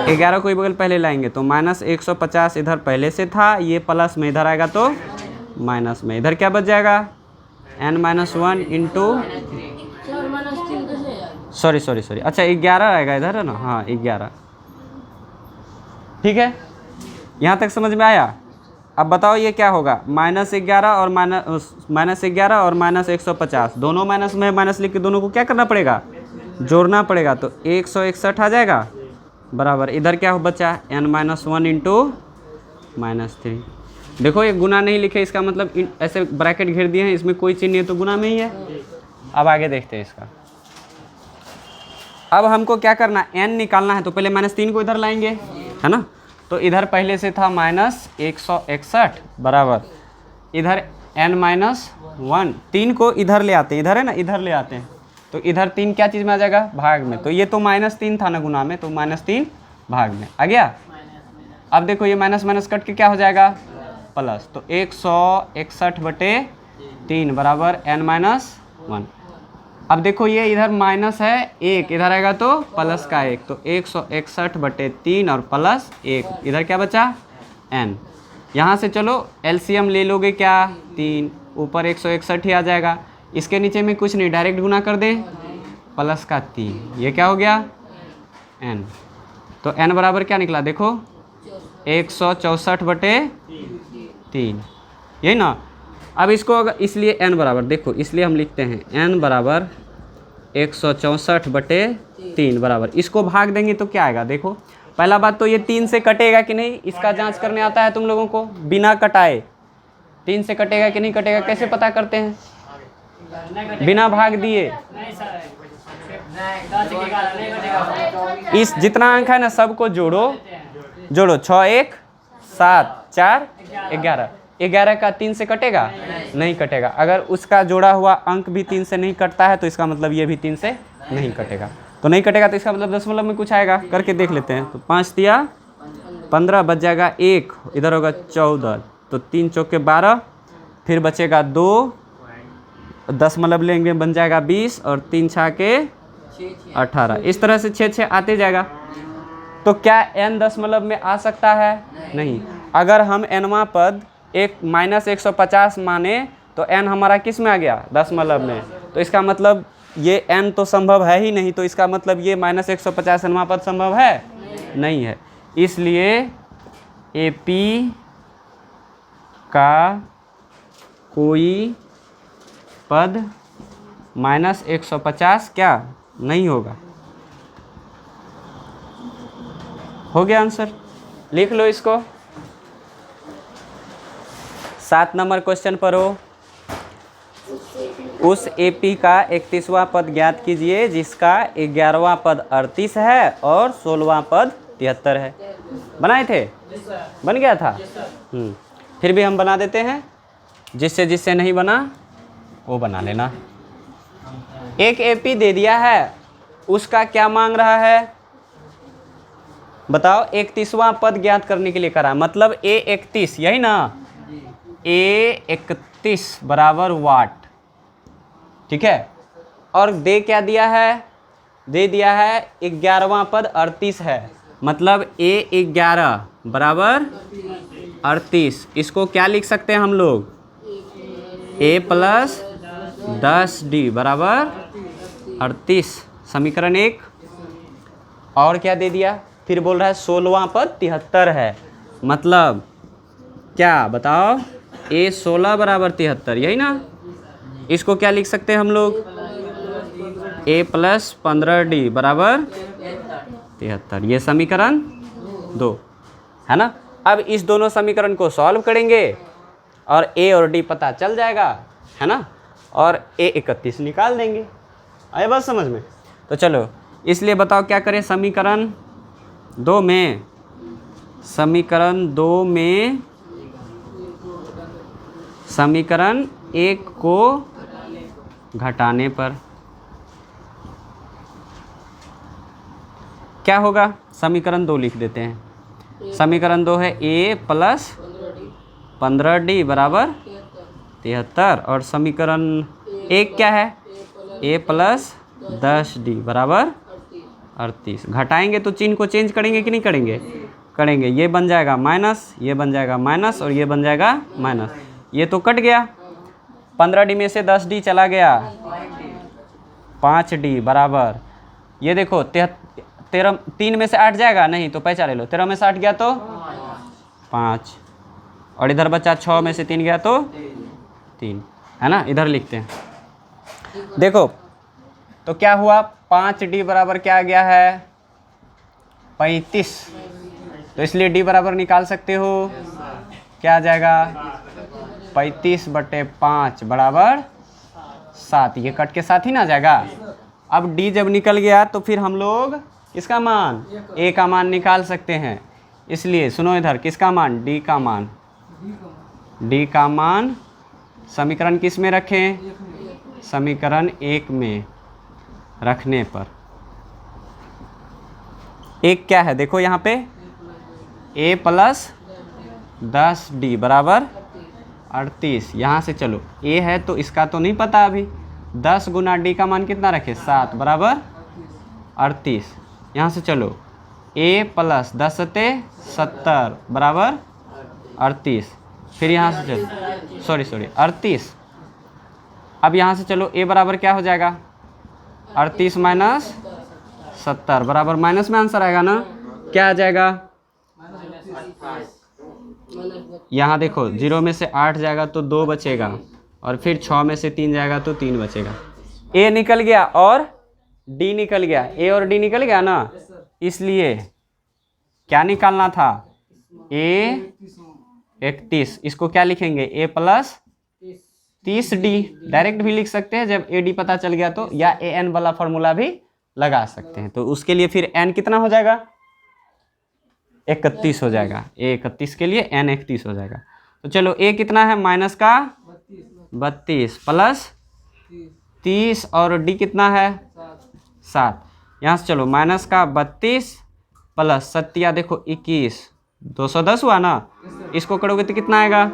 11 को ही बगल पहले लाएंगे तो माइनस 150 इधर पहले से था, ये प्लस में इधर आएगा तो माइनस में, इधर क्या बच जाएगा n-1 इंटू, सॉरी अच्छा 11 आएगा इधर, है ना, हाँ 11। ठीक है, यहाँ तक समझ में आया। अब बताओ ये क्या होगा, -11 और -11 और -150, दोनों माइनस में माइनस लिख के दोनों को क्या करना पड़ेगा, जोड़ना पड़ेगा। तो 161 आ जाएगा बराबर, इधर क्या बचा n-1 इंटू -3। देखो ये गुना नहीं लिखे, इसका मतलब ऐसे ब्रैकेट घेर दिए हैं, इसमें कोई चिन्ह नहीं है तो गुना में ही है। अब आगे देखते हैं इसका। अब हमको क्या करना, n निकालना है, तो पहले -3 को इधर लाएंगे, है ना। तो इधर पहले से था -161 बराबर, इधर n-1, 3 को इधर ले आते हैं, इधर है ना, इधर ले आते हैं, तो इधर 3 क्या चीज़ में आ जाएगा, भाग में। तो ये तो -3 था ना गुना में, तो -3 भाग में आ गया। अब देखो ये माइनस माइनस कट के क्या हो जाएगा, प्लस। तो 161/3 बराबर n-1। अब देखो ये इधर माइनस है 1, इधर आएगा तो प्लस का 1, तो 161/3 और प्लस 1, इधर क्या बचा n। यहाँ से चलो एलसीएम ले लोगे क्या, 3, ऊपर 161 ही आ जाएगा, इसके नीचे में कुछ नहीं, डायरेक्ट गुना कर दें, प्लस का 3, ये क्या हो गया n। तो n बराबर क्या निकला, देखो 164/3, यही ना। अब इसको अगर, इसलिए n बराबर, देखो इसलिए हम लिखते हैं n बराबर 164/3 बराबर, इसको भाग देंगे तो क्या आएगा। देखो पहला बात तो ये 3 से कटेगा कि नहीं, इसका जांच करने आता है तुम लोगों को, बिना कटाए 3 से कटेगा कि नहीं कटेगा, कैसे पता करते हैं, बिना भाग दिए। इस जितना अंक है ना सबको जोड़ो 6 1 7 4 11, 11 का 3 से कटेगा, नहीं कटेगा। अगर उसका जोड़ा हुआ अंक भी 3 से नहीं कटता है तो इसका मतलब ये भी 3 से नहीं कटेगा, तो नहीं कटेगा तो इसका मतलब दशमलव में कुछ आएगा, करके देख लेते हैं। तो 5 तिया 15 बच जाएगा 1, इधर होगा 14, तो 3 चौके 12, फिर बचेगा 2, दशमलव लेंगे बन जाएगा 20, और 3 छाके 18, इस तरह से 6 6 आते जाएगा। तो क्या n दशमलव में आ सकता है, नहीं। अगर हम nवां पद -150 माने तो n हमारा किस में आ गया, दशमलव में, तो इसका मतलब ये n तो संभव है ही नहीं, तो इसका मतलब ये -150 nवां पद संभव है नहीं है। इसलिए AP का कोई पद -150 क्या नहीं होगा। हो गया आंसर, लिख लो इसको। 7 नंबर क्वेश्चन पर हो, उस AP का 31वां पद ज्ञात कीजिए जिसका 11वां पद 38 है और 16वां पद 73 है। बनाए थे, बन गया था, फिर भी हम बना देते हैं, जिससे जिससे नहीं बना वो बना लेना। एक AP दे दिया है, उसका क्या मांग रहा है बताओ, 31वां पद ज्ञात करने के लिए करा, मतलब A31, यही ना, A31 बराबर वाट, ठीक है। और दे क्या दिया है, दे दिया है 11वां पद 38 है, मतलब A11 बराबर 38। इसको क्या लिख सकते हैं हम लोग, A + 10D बराबर 38, समीकरण 1। और क्या दे दिया, फिर बोल रहा है 16वां पद 73 है, मतलब क्या बताओ, A16 बराबर 73, यही ना। इसको क्या लिख सकते हैं हम लोग, ए प्लस 15D बराबर 73। ये समीकरण 2 है ना। अब इस दोनों समीकरण को सॉल्व करेंगे और ए और डी पता चल जाएगा, है ना, और ए 31 निकाल देंगे। आए बात समझ में? तो चलो, इसलिए बताओ क्या करें। समीकरण 2 में समीकरण 1 को घटाने पर क्या होगा? समीकरण 2 लिख देते हैं। समीकरण 2 है ए प्लस 15D बराबर 73 और समीकरण 1 क्या है? ए प्लस 10D बराबर 38। घटाएंगे तो चिन्ह को चेंज करेंगे कि नहीं करेंगे? करेंगे। ये बन जाएगा माइनस, ये बन जाएगा माइनस और ये बन जाएगा माइनस। ये तो कट गया। 15D में से 10D चला गया, 5D बराबर, ये देखो 13, 3 में से 8 जाएगा नहीं तो पैसा ले लो। 13 में से 8 गया तो 5 और इधर बचा 6 में से 3 गया तो 3, है ना। इधर लिखते हैं, देखो तो क्या हुआ? 5D बराबर क्या आ गया है? 35। तो इसलिए D बराबर निकाल सकते हो, क्या आ जाएगा? 35/5 बराबर 7। ये कट के साथ ही ना जाएगा। अब D जब निकल गया तो फिर हम लोग किसका मान? A का मान निकाल सकते हैं। इसलिए सुनो इधर, किसका मान? D का मान। D का मान समीकरण किस में रखें? समीकरण 1 में रखने पर एक क्या है? देखो यहाँ पे a प्लस 10D बराबर 38। यहाँ से चलो, a है तो इसका तो नहीं पता अभी। 10 गुना D का मान कितना रखे? 7 बराबर 38। यहाँ से चलो, a प्लस 10 सते 70 बराबर 38। फिर यहाँ से चलो, सॉरी 38। अब यहाँ से चलो, a बराबर क्या हो जाएगा? 38 माइनस 70 बराबर माइनस में आंसर आएगा ना। क्या आ जाएगा? यहाँ देखो 0 में से 8 जाएगा तो 2 बचेगा और फिर 6 में से 3 जाएगा तो 3 बचेगा। a निकल गया और d निकल गया। a और d निकल गया ना, इसलिए क्या निकालना था? a 31। इसको क्या लिखेंगे? a प्लस 30D डायरेक्ट भी लिख सकते हैं जब AD पता चल गया तो, या AN वाला फॉर्मूला भी लगा सकते हैं। तो उसके लिए फिर N कितना हो जाएगा? 31 हो जाएगा। A 31 के लिए N 31 हो जाएगा। तो चलो, A कितना है? माइनस का 32 प्लस 30 और D कितना है? 7। यहाँ से चलो, माइनस का 32 प्लस 7 देखो 21, 210 हुआ ना। इसको करोगे तो कितना आएगा?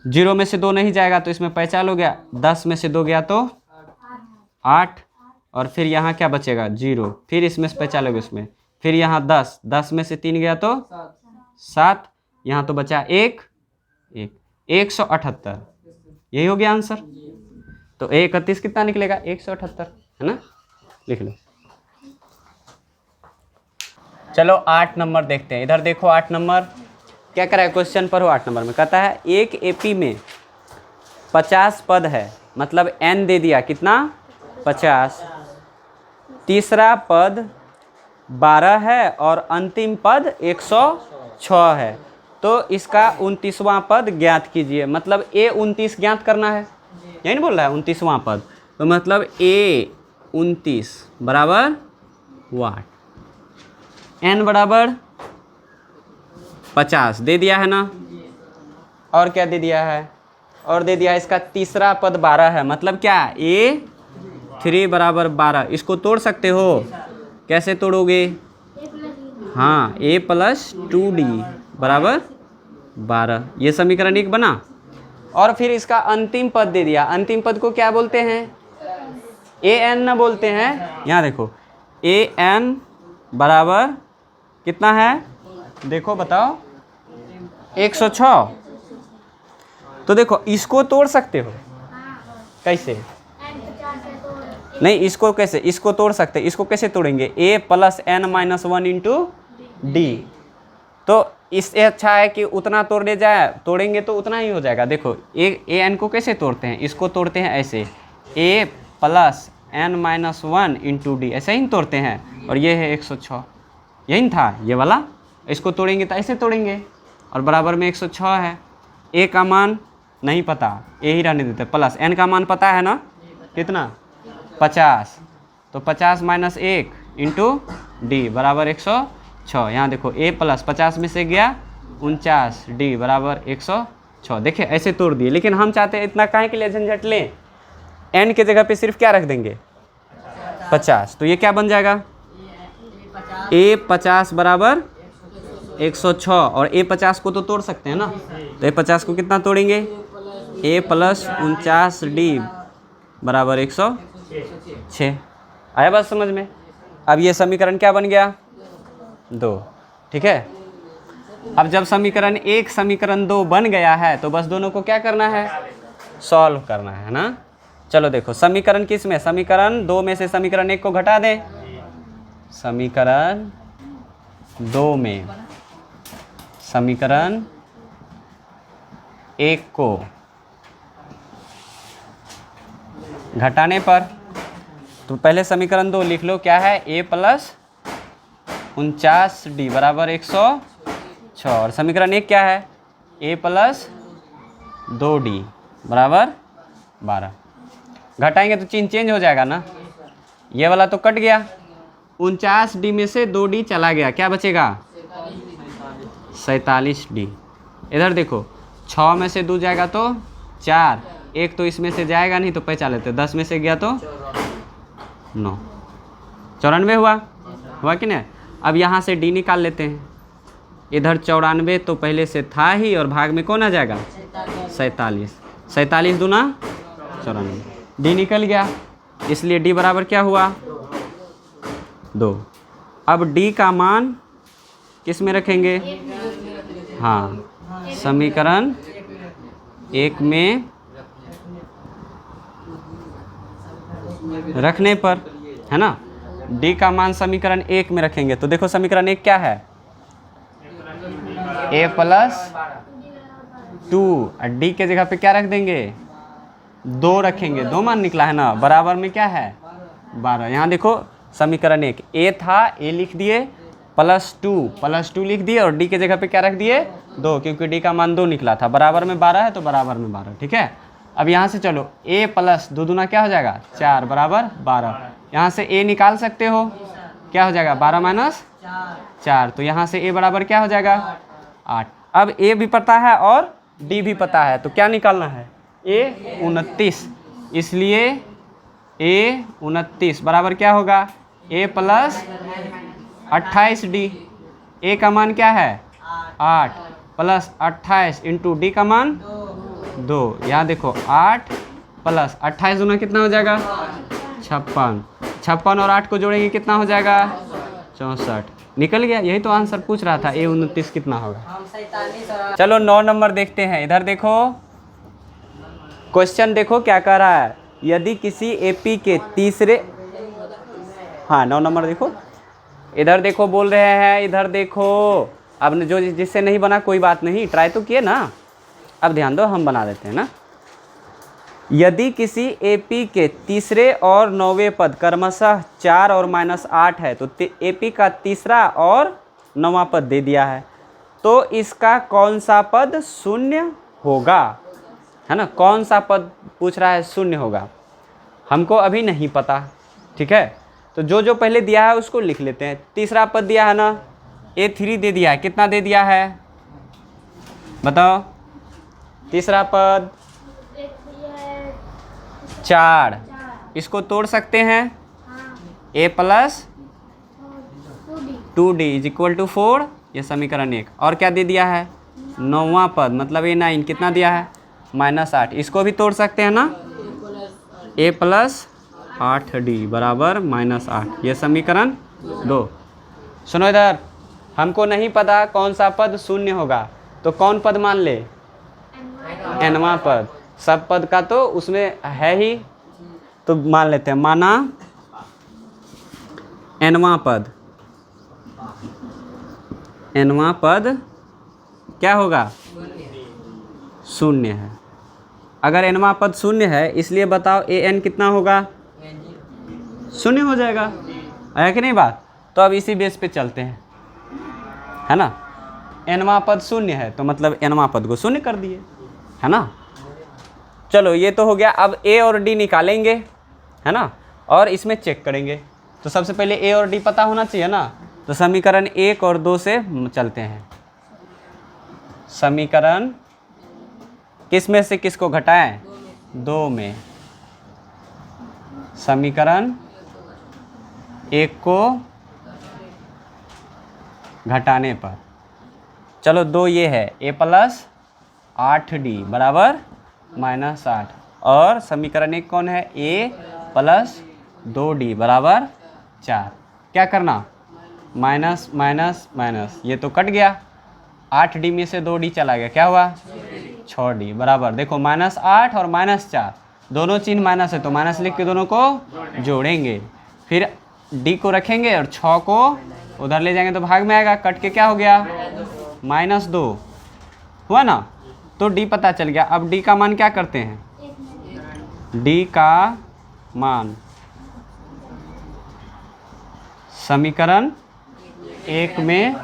0 में से 2 नहीं जाएगा तो इसमें पहचान हो गया। 10 में से 2 गया तो 8 और फिर यहाँ क्या बचेगा? 0। फिर इसमें से पहचान लोगे उसमें, फिर यहाँ 10 में से 3 गया तो 7। यहाँ तो बचा 1 178। यही हो गया आंसर। तो A 31 कितना निकलेगा? 178, है ना। लिख लो। चलो 8 नंबर देखते हैं। इधर देखो 8 नंबर क्या करा है? क्वेश्चन पर हो 8 नंबर में कहता है एक एपी में 50 पद है, मतलब n दे दिया कितना? 50। तीसरा पद 12 है और अंतिम पद 106 है, तो इसका 29वां पद ज्ञात कीजिए। मतलब A 29 ज्ञात करना है, यही नहीं बोल रहा है 29वां पद। तो मतलब A 29 बराबर वाट? n बराबर 50 दे दिया है ना। और क्या दे दिया है? और दे दिया है इसका तीसरा पद 12 है, मतलब क्या? A3 बराबर 12। इसको तोड़ सकते हो, कैसे तोड़ोगे? हाँ, A प्लस 2D बराबर 12। ये समीकरण 1 बना। और फिर इसका अंतिम पद दे दिया। अंतिम पद को क्या बोलते हैं? AN ना बोलते हैं। यहाँ देखो, AN बराबर कितना है? देखो बताओ, 106। तो देखो इसको तोड़ सकते हो, कैसे? नहीं, इसको कैसे? इसको तोड़ सकते। इसको कैसे तोड़ेंगे? A plus n minus 1 into d. तो इससे अच्छा है कि उतना तोड़ने जाए, तोड़ेंगे तो उतना ही हो जाएगा। देखो A n को कैसे तोड़ते हैं? इसको तोड़ते हैं ऐसे, A plus n minus 1 into D, ऐसे ही तोड़ते हैं। और ये है 106, यही था ये वाला। इसको तोड़ेंगे तो ऐसे तोड़ेंगे और बराबर में 106 है। a का मान नहीं पता, a ही रहने देते, प्लस n का मान पता है ना कितना 50, तो 50 माइनस 1 इंटू डी बराबर 106। यहाँ देखो a प्लस 50 में से गया 49, डी बराबर 106। देखिए ऐसे तोड़ दिए, लेकिन हम चाहते हैं इतना काहे के लिए झंझट लें, n के जगह पे सिर्फ क्या रख देंगे 50, तो ये क्या बन जाएगा a 50 बराबर 106। और a 50 को तो तोड़ सकते हैं ना, तो a 50 को कितना तोड़ेंगे, a प्लस 49 डी बराबर 106। आया बात समझ में। अब ये समीकरण क्या बन गया 2, ठीक है। अब जब समीकरण 1 समीकरण 2 बन गया है तो बस दोनों को क्या करना है, सॉल्व करना है ना। चलो देखो समीकरण किस में, समीकरण 2 में से समीकरण 1 को घटा दें, समीकरण 2 में समीकरण 1 को घटाने पर, तो पहले समीकरण 2 लिख लो, क्या है a प्लस 49 डी बराबर 106। और समीकरण 1 क्या है a प्लस 2 डी बराबर 12। घटाएंगे तो चिन्ह चेंज हो जाएगा ना, ये वाला तो कट गया, 49 डी में से 2 डी चला गया, क्या बचेगा 47 डी। इधर देखो 6 में से 2 जाएगा तो 4, एक तो इसमें से जाएगा नहीं तो पहचान लेते, 10 में से गया तो 9, 94 हुआ कि नहीं। अब यहाँ से डी निकाल लेते हैं, इधर 94 तो पहले से था ही और भाग में कौन आ जाएगा 47, 47 दूना 94, डी निकल गया, इसलिए डी बराबर क्या हुआ 2। अब डी का मान किस में रखेंगे, हाँ समीकरण 1 में रखने पर, है ना। डी का मान समीकरण 1 में रखेंगे तो देखो समीकरण 1 क्या है a प्लस 2, डी के जगह पे क्या रख देंगे 2 रखेंगे, 2 मान निकला है ना, बराबर में क्या है 12। यहाँ देखो समीकरण 1 a था, a लिख दिए, प्लस 2 लिख दिए और डी के जगह पे क्या रख दिए 2, क्योंकि डी का मान 2 निकला था, बराबर में 12 है तो बराबर में 12, ठीक है। अब यहाँ से चलो a प्लस 2 दूना क्या हो जाएगा 4 बराबर 12, यहाँ से a निकाल सकते हो, क्या हो जाएगा 12 माइनस 4, तो यहाँ से a बराबर क्या हो जाएगा 8। अब a भी पता है और d भी पता है, तो क्या निकालना है a 29, इसलिए a 29 बराबर क्या होगा a प्लस 28 डी, a का मान क्या है 8 प्लस 28 इंटू डी का मान 2। यहाँ देखो 8 प्लस 28 दूना कितना हो जाएगा 56 और 8 को जोड़ेंगे कितना हो जाएगा 64, निकल गया। यही तो आंसर पूछ रहा था, a 29 कितना होगा। चलो 9 नंबर देखते हैं, इधर देखो क्वेश्चन देखो क्या कह रहा है, यदि किसी एपी के तीसरे, हाँ 9 नंबर देखो, इधर देखो बोल रहे हैं, इधर देखो। अब जो जिससे नहीं बना कोई बात नहीं, ट्राई तो किए ना, अब ध्यान दो हम बना देते हैं ना। यदि किसी एपी के तीसरे और 9वें पद क्रमशः 4 और -8 है, तो एपी का तीसरा और 9वां पद दे दिया है, तो इसका कौन सा पद शून्य होगा, है ना। कौन सा पद पूछ रहा है शून्य होगा, हमको अभी नहीं पता, ठीक है। तो जो जो पहले दिया है उसको लिख लेते हैं। तीसरा पद दिया है ना A3 दे दिया है, कितना दे दिया है बताओ, तीसरा पद 4, इसको तोड़ सकते हैं, a plus 2d is equal to 4, ये समीकरण 1। और क्या दे दिया है 9वां पद मतलब A9 कितना दिया है -8, इसको भी तोड़ सकते हैं ना, a प्लस 8d बराबर -8, ये समीकरण 2। सुनो इधर, हमको नहीं पता कौन सा पद शून्य होगा, तो कौन पद मान ले nवां पद, सब पद का तो उसमें है ही, तो मान लेते हैं, माना nवां पद क्या होगा शून्य है। अगर nवां पद शून्य है, इसलिए बताओ an कितना होगा शून्य हो जाएगा, है कि नहीं बात। तो अब इसी बेस पे चलते हैं, है ना। nवां पद शून्य है तो मतलब nवां पद को शून्य कर दिए, है ना। चलो ये तो हो गया। अब a और d निकालेंगे, है ना, और इसमें चेक करेंगे। तो सबसे पहले a और d पता होना चाहिए ना। तो समीकरण 1 और 2 से चलते हैं। समीकरण किस में से किसको घटाएं? 2 में। समीकरण 1 को घटाने पर, चलो 2 ये है, a प्लस 8d बराबर -8, और समीकरण 1 कौन है? a प्लस 2d बराबर 4। क्या करना? माइनस माइनस माइनस, ये तो कट गया, 8d में से 2d चला गया, क्या हुआ? 6d बराबर, देखो -8 और -4 दोनों चिन्ह माइनस है तो माइनस लिख के दोनों को जोड़ेंगे, फिर d को रखेंगे और 6 को उधर ले जाएंगे तो भाग में आएगा, कट के क्या हो गया? -2 हुआ ना। तो d पता चल गया। अब d का मान क्या करते हैं? d का मान समीकरण 1 में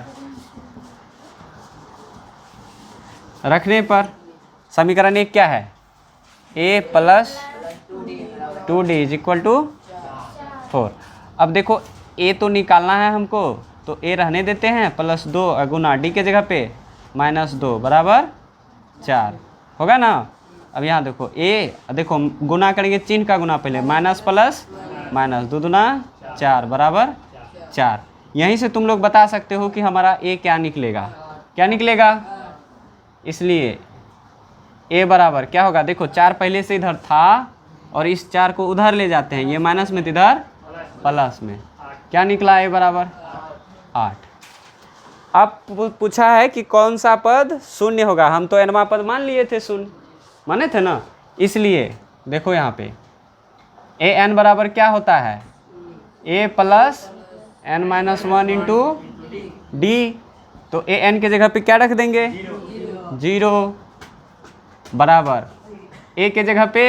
रखने पर, समीकरण 1 क्या है? a plus 2d is equal to 4। अब देखो a तो निकालना है हमको, तो a रहने देते हैं, प्लस 2 गुना d के जगह पे -2 बराबर 4 होगा ना। अब यहाँ देखो a, देखो गुना करेंगे, चिन्ह का गुना पहले, माइनस प्लस माइनस, 2 दूना 4 बराबर 4। यहीं से तुम लोग बता सकते हो कि हमारा a क्या निकलेगा, क्या निकलेगा। इसलिए a बराबर क्या होगा? देखो 4 पहले से इधर था और इस 4 को उधर ले जाते हैं, ये माइनस में तो इधर प्लस में, क्या निकला? a बराबर 8। अब पूछा है कि कौन सा पद शून्य होगा। हम तो nवां पद मान लिए थे, शून्य माने थे ना। इसलिए देखो यहाँ पे a n बराबर क्या होता है? a plus n-1 into d. तो a n के जगह पे क्या रख देंगे? 0 बराबर a के जगह पे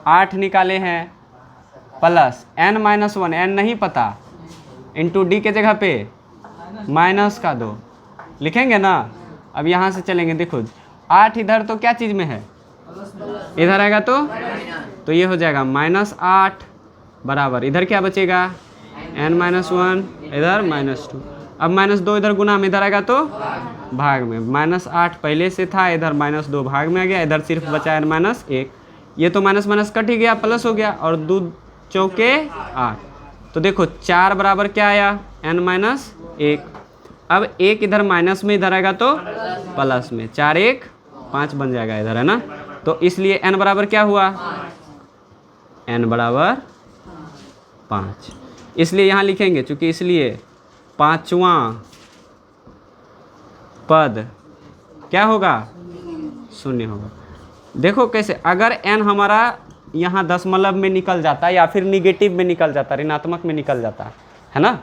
8 निकाले हैं, प्लस n-1, n नहीं पता, इंटू डी के जगह पे -2 लिखेंगे ना। अब यहाँ से चलेंगे, देखो 8 इधर तो क्या चीज़ में है? इधर आएगा तो ये हो जाएगा -8 बराबर, इधर क्या बचेगा? n-1, इधर -2। अब -2 इधर गुना में, इधर आएगा तो भाग में, -8 पहले से था, इधर -2 भाग में आ गया, इधर सिर्फ बचा n-1, ये तो माइनस माइनस कट ही गया, प्लस हो गया, और 2 चौके 8। तो देखो 4 बराबर क्या आया? n-1। अब 1 इधर माइनस में, इधर आएगा तो प्लस में, 4 1 5 बन जाएगा इधर, है ना। तो इसलिए n बराबर क्या हुआ? n बराबर 5। इसलिए यहाँ लिखेंगे, चूँकि इसलिए पांचवा पद क्या होगा? शून्य होगा। देखो कैसे, अगर n हमारा यहाँ दशमलव में निकल जाता या फिर निगेटिव में निकल जाता, ऋणात्मक में निकल जाता, है ना,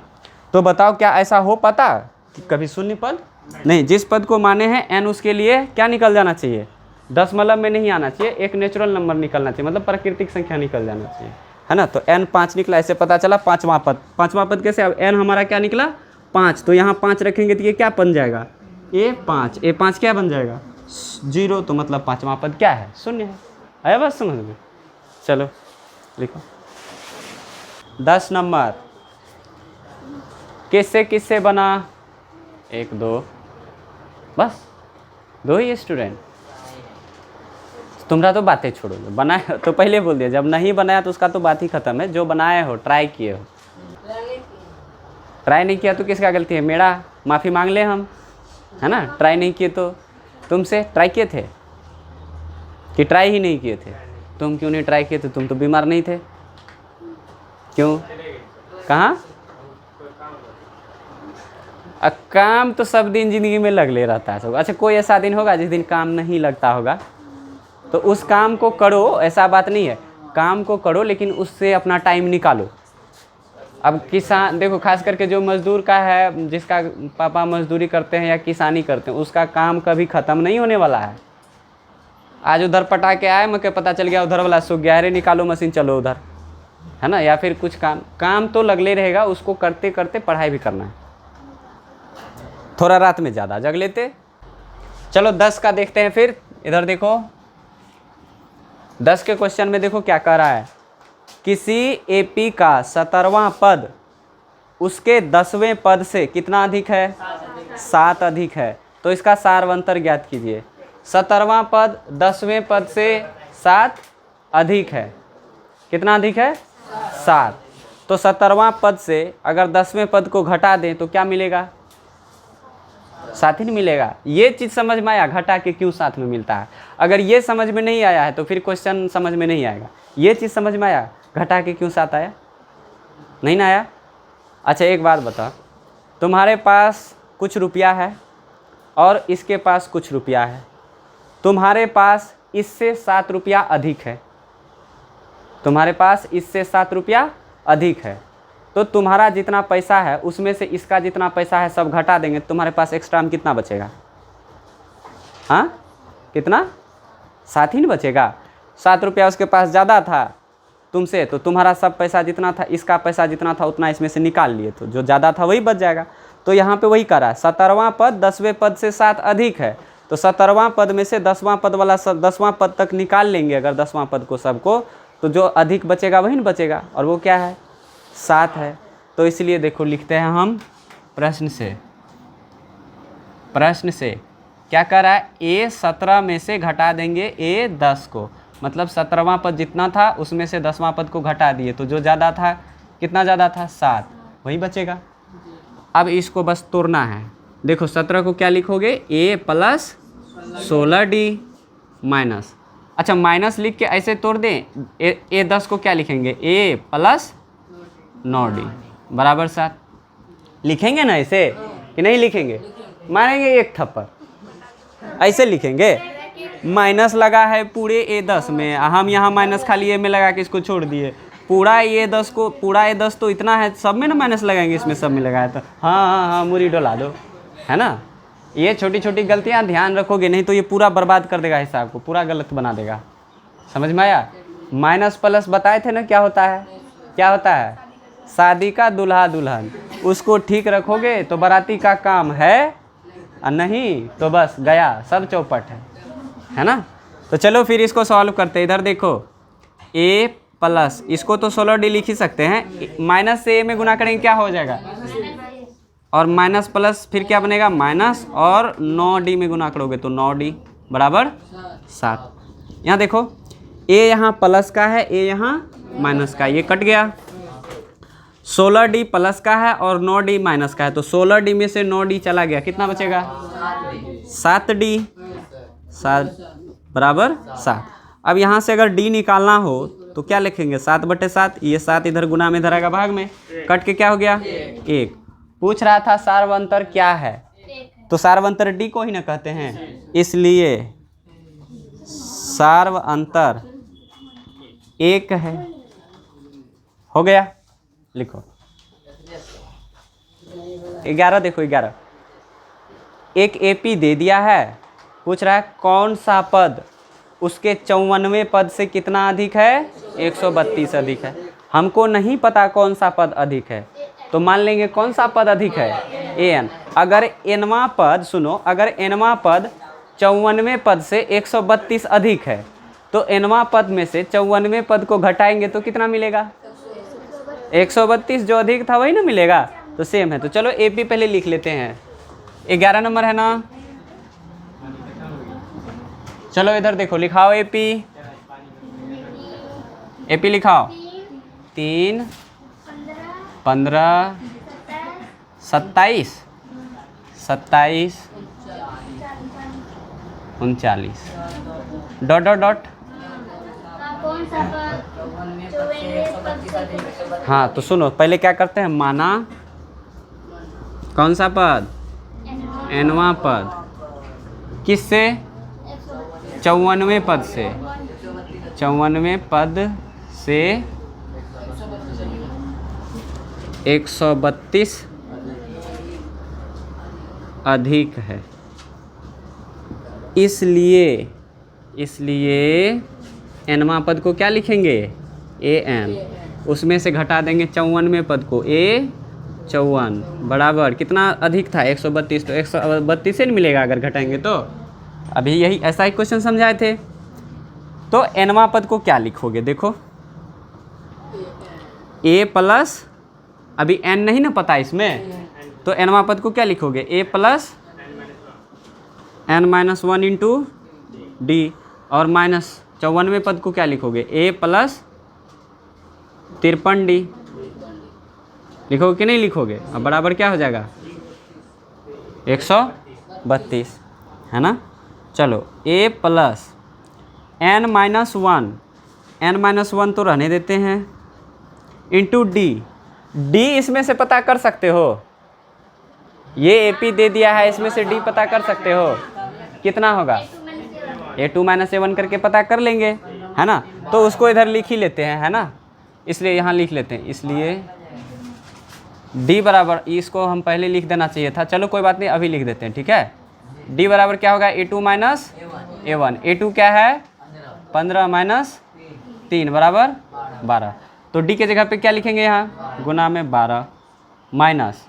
तो बताओ क्या ऐसा हो पाता कि कभी शून्य पद? नहीं। जिस पद को माने हैं n, उसके लिए क्या निकल जाना चाहिए? दशमलव में नहीं आना चाहिए, एक नेचुरल नंबर निकलना चाहिए, मतलब प्राकृतिक संख्या निकल जाना चाहिए, है ना। तो n 5 निकला, ऐसे पता चला पांचवा पद। पांचवा पद कैसे? अब n हमारा क्या निकला? 5, तो यहाँ 5 रखेंगे तो ये क्या बन जाएगा? a5 क्या बन जाएगा? 0। तो मतलब पांचवा पद क्या है? शून्य है। आया बात समझ में? चलो लिखो 10 नंबर किससे किससे बना? 1 2, बस 2 ही स्टूडेंट। तुम्हारा तो बातें छोड़ो, बनाए तो पहले बोल दिया, जब नहीं बनाया तो उसका तो बात ही खत्म है। जो बनाए हो, ट्राई किए हो, ट्राई नहीं किया तो किसका गलती है? मेरा। माफ़ी मांग ले हम, है ना। ट्राई नहीं किए तो तुमसे, ट्राई किए थे कि ट्राई ही नहीं किए थे? तुम क्यों नहीं ट्राई किए थे? तुम तो बीमार नहीं थे, क्यों? कहाँ? काम तो सब दिन ज़िंदगी में लग ले रहता है सब। अच्छा, कोई ऐसा दिन होगा जिस दिन काम नहीं लगता होगा? तो उस काम को करो, ऐसा बात नहीं है, काम को करो लेकिन उससे अपना टाइम निकालो। अब किसान देखो, खास करके जो मज़दूर का है, जिसका पापा मजदूरी करते हैं या किसानी करते हैं, उसका काम कभी ख़त्म नहीं होने वाला है। आज उधर पटा के आए, मगर पता चल गया उधर वाला सूख गया, अरे निकालो मशीन, चलो उधर, है ना, या फिर कुछ काम तो लगले रहेगा, उसको करते करते पढ़ाई भी करना है। थोड़ा रात में ज़्यादा जग लेते। चलो 10 का देखते हैं फिर। इधर देखो 10 के क्वेश्चन में देखो क्या कह रहा है। किसी एपी का 17वां पद उसके 10वें पद से कितना अधिक है? 7 अधिक है। तो इसका सारवंतर ज्ञात कीजिए। 17वां पद 10वें पद से 7 अधिक है। कितना अधिक है? 7। तो 17वां पद से अगर 10वें पद को घटा दें तो क्या मिलेगा? 7 ही मिलेगा। ये चीज़ समझ में आया घटा के क्यों 7 में मिलता है। अगर ये समझ में नहीं आया है तो फिर क्वेश्चन समझ में नहीं आएगा। ये चीज़ समझ में आया घटा के क्यों 7 आया? नहीं ना आया? अच्छा एक बात बता, तुम्हारे पास कुछ रुपया है और इसके पास कुछ रुपया है, तुम्हारे पास इससे 7 रुपया अधिक है, तुम्हारे पास इससे 7 रुपया अधिक है, तो तुम्हारा जितना पैसा है उसमें से इसका जितना पैसा है सब घटा देंगे, तुम्हारे पास एक्स्ट्रा में कितना बचेगा? हाँ कितना? 7 ही नहीं बचेगा। 7 रुपया उसके पास ज़्यादा था तुमसे, तो तुम्हारा सब पैसा जितना था, इसका पैसा जितना था उतना इसमें से निकाल लिए, तो जो ज़्यादा था वही बच जाएगा। तो यहाँ पे वही करा, 17वां पद 10वें पद से 7 अधिक है, तो 17वां पद में से 10वां पद वाला 10वां पद तक निकाल लेंगे अगर 10वां पद को सबको, तो जो अधिक बचेगा वही न बचेगा, और वो क्या है? 7 है। तो इसलिए देखो लिखते हैं हम प्रश्न से क्या कर रहा है? A 17 में से घटा देंगे A 10 को, मतलब 17वां पद जितना था उसमें से 10वां पद को घटा दिए, तो जो ज़्यादा था कितना ज़्यादा था? 7, वही बचेगा। अब इसको बस तोड़ना है। देखो 17 को क्या लिखोगे? A प्लस 16D माइनस, अच्छा माइनस लिख के ऐसे तोड़ दें। A 10 को क्या लिखेंगे? A प्लस 9D बराबर 7 लिखेंगे ना ऐसे, कि नहीं लिखेंगे? मारेंगे एक थप्पड़, ऐसे लिखेंगे। माइनस लगा है पूरे A10 में, हम यहाँ माइनस खाली A में लगा के इसको छोड़ दिए। पूरा A10 तो इतना है, सब में ना माइनस लगाएंगे, इसमें सब में लगाया तो हाँ मुरी डोला दो, है ना। ये छोटी छोटी गलतियाँ ध्यान रखोगे, नहीं तो ये पूरा बर्बाद कर देगा हिसाब को, पूरा गलत बना देगा। समझ में आया? माइनस प्लस बताए थे ना क्या होता है? क्या होता है? शादी का दूल्हा दुल्हन, उसको ठीक रखोगे तो बाराती का काम है, और नहीं तो बस गया, सब चौपट है ना। तो चलो फिर इसको सॉल्व करते हैं। इधर देखो A प्लस, इसको तो 16D लिख ही सकते हैं, माइनस से A में गुना करेंगे क्या हो जाएगा? और माइनस प्लस फिर क्या बनेगा? माइनस, और 9D में गुना करोगे तो 9D बराबर 7। यहाँ देखो A यहाँ प्लस का है, A यहाँ माइनस का, ये कट गया। 16D प्लस का है और 9D माइनस का है, तो 16D में से 9D चला गया, कितना बचेगा? 7D, 7 बराबर 7। अब यहाँ से अगर D निकालना हो तो क्या लिखेंगे? 7/7, ये 7 इधर गुना में धराएगा भाग में, कट के क्या हो गया? 1। पूछ रहा था सार्वंतर क्या है, तो सार्वंतर D को ही ना कहते हैं, इसलिए सार्वंतर 1 है। हो गया, लिखो 11। देखो 11, एक एपी दे दिया है, पूछ रहा है कौन सा पद उसके 54वें पद से कितना अधिक है? 132 अधिक है। हमको नहीं पता कौन सा पद अधिक है, तो मान लेंगे कौन सा पद अधिक है? an। अगर nवां पद, सुनो, अगर nवां पद 54वें पद से 132 अधिक है, तो nवां पद में से 54वें पद को घटाएंगे तो कितना मिलेगा? 132, जो अधिक था वही ना मिलेगा, तो सेम है। तो चलो एपी पहले लिख लेते हैं। 11 नंबर है ना। चलो इधर देखो, लिखाओ एपी, एपी लिखाओ। 3, 15, 27, 39, डॉट डॉट डॉट। हाँ तो सुनो, पहले क्या करते हैं, माना कौन सा पद? nवां पद, किससे? 54वें पद से, 54वें पद से 132 अधिक है, इसलिए nवां पद को क्या लिखेंगे? an। उसमें से घटा देंगे 54वें पद को, ए 54 बराबर कितना अधिक था 132, तो 132 से नहीं मिलेगा अगर घटाएंगे तो। अभी यही ऐसा ही क्वेश्चन समझाए थे। तो nवां पद को क्या लिखोगे, देखो a प्लस, अभी n नहीं ना पता इसमें, तो nवां पद को क्या लिखोगे, a plus n-1 into D, और माइनस 54वें पद को क्या लिखोगे, a प्लस 53d लिखोगे कि नहीं लिखोगे। अब बराबर क्या हो जाएगा 132, है ना। चलो a प्लस n-1 तो रहने देते हैं, इंटू डी इसमें से पता कर सकते हो, ये AP दे दिया है, इसमें से D पता कर सकते हो कितना होगा, a2 - a1 करके पता कर लेंगे, है ना। तो उसको इधर लिख ही लेते हैं, है ना, इसलिए यहाँ लिख लेते हैं। इसलिए D बराबर, इसको हम पहले लिख देना चाहिए था, चलो कोई बात नहीं अभी लिख देते हैं, ठीक है। D बराबर क्या होगा, a2 - a1, a2 क्या है 15 माइनस 3 बराबर 12, तो D के जगह पे क्या लिखेंगे यहाँ, गुना में 12 माइनस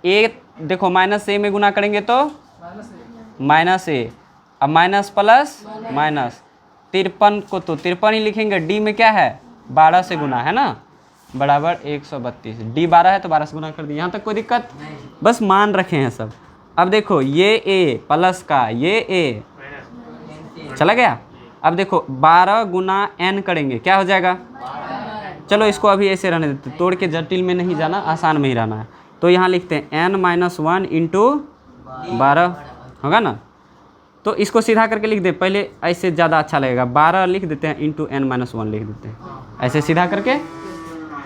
a, देखो माइनस a में गुना करेंगे तो माइनस a, अब माइनस प्लस माइनस 53 को तो 53 ही लिखेंगे, D में क्या है 12 से गुना, है ना, बराबर 132, D 12 है तो 12 से गुना कर दिए, यहाँ तक कोई दिक्कत, बस मान रखे हैं सब। अब देखो ये a प्लस का ये a चला गया। अब देखो 12 गुना n करेंगे क्या हो जाएगा, चलो इसको अभी ऐसे रहने देते, तोड़ के जटिल में नहीं जाना, आसान में ही रहना है। तो यहाँ लिखते हैं n-1 इंटू 12 होगा ना, तो इसको सीधा करके लिख दे, पहले ऐसे ज़्यादा अच्छा लगेगा, 12 लिख देते हैं इंटू n-1 लिख देते हैं ऐसे सीधा करके।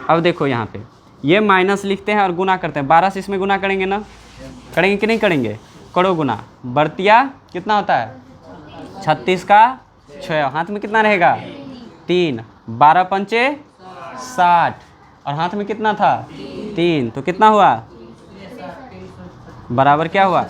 अब देखो यहाँ पे ये माइनस लिखते हैं और गुना करते हैं, 12 से इसमें गुना करेंगे ना, करेंगे कि नहीं करेंगे, करो गुना, बर्तिया कितना होता है 36 का 6, हाथ में कितना रहेगा 3, 12 पंचे 60 और हाथ में कितना था 3, तो कितना हुआ बराबर क्या हुआ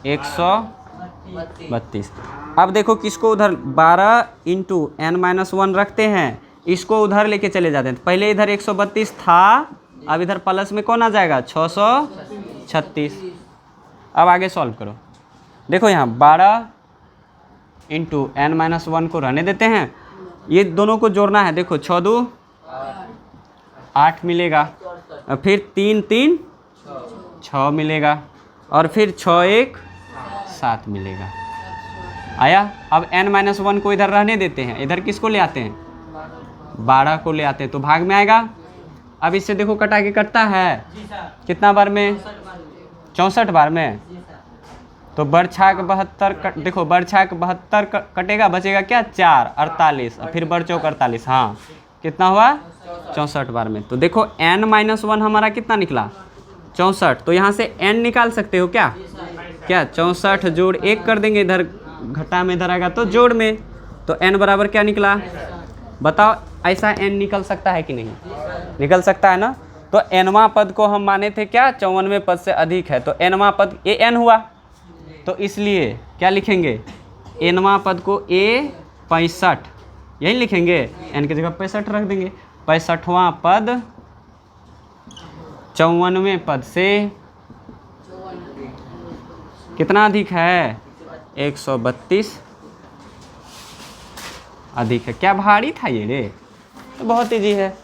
132। अब देखो किसको उधर 12 इंटू n-1 रखते हैं, इसको उधर लेके चले जाते हैं, पहले इधर 132 था, अब इधर प्लस में कौन आ जाएगा 636। अब आगे सॉल्व करो, देखो यहाँ 12 इंटू n-1 को रहने देते हैं, ये दोनों को जोड़ना है, देखो 6 2 8 मिलेगा, फिर 3 3 6 मिलेगा, और फिर 6 1 7 मिलेगा, आया। अब n-1 को इधर रहने देते हैं, इधर किसको ले आते हैं 12 को ले आते हैं, तो भाग में आएगा। अब इससे देखो कटा के कटता है कितना बार में 64 बार में, तो बरछाक 72 देखो बरछाक 72 कटेगा, बचेगा क्या 4 48, फिर बरचौक 48, हाँ कितना हुआ 64 बार में। तो देखो n-1 हमारा कितना निकला 64, तो यहाँ से n निकाल सकते हो क्या, 64 जोड़ 1 कर देंगे, इधर घटा में इधर आएगा तो जोड़ में, तो n बराबर क्या निकला बताओ, ऐसा n निकल सकता है कि नहीं, निकल सकता है ना। तो nवां पद को हम माने थे क्या 54वें पद से अधिक है, तो nवां पद a n हुआ, तो इसलिए क्या लिखेंगे nवां पद को a 65 यही लिखेंगे, n की जगह 65 रख देंगे, 65वां पद 54वें पद से कितना अधिक है 132 अधिक है। क्या भारी था ये रे, तो बहुत ईजी है।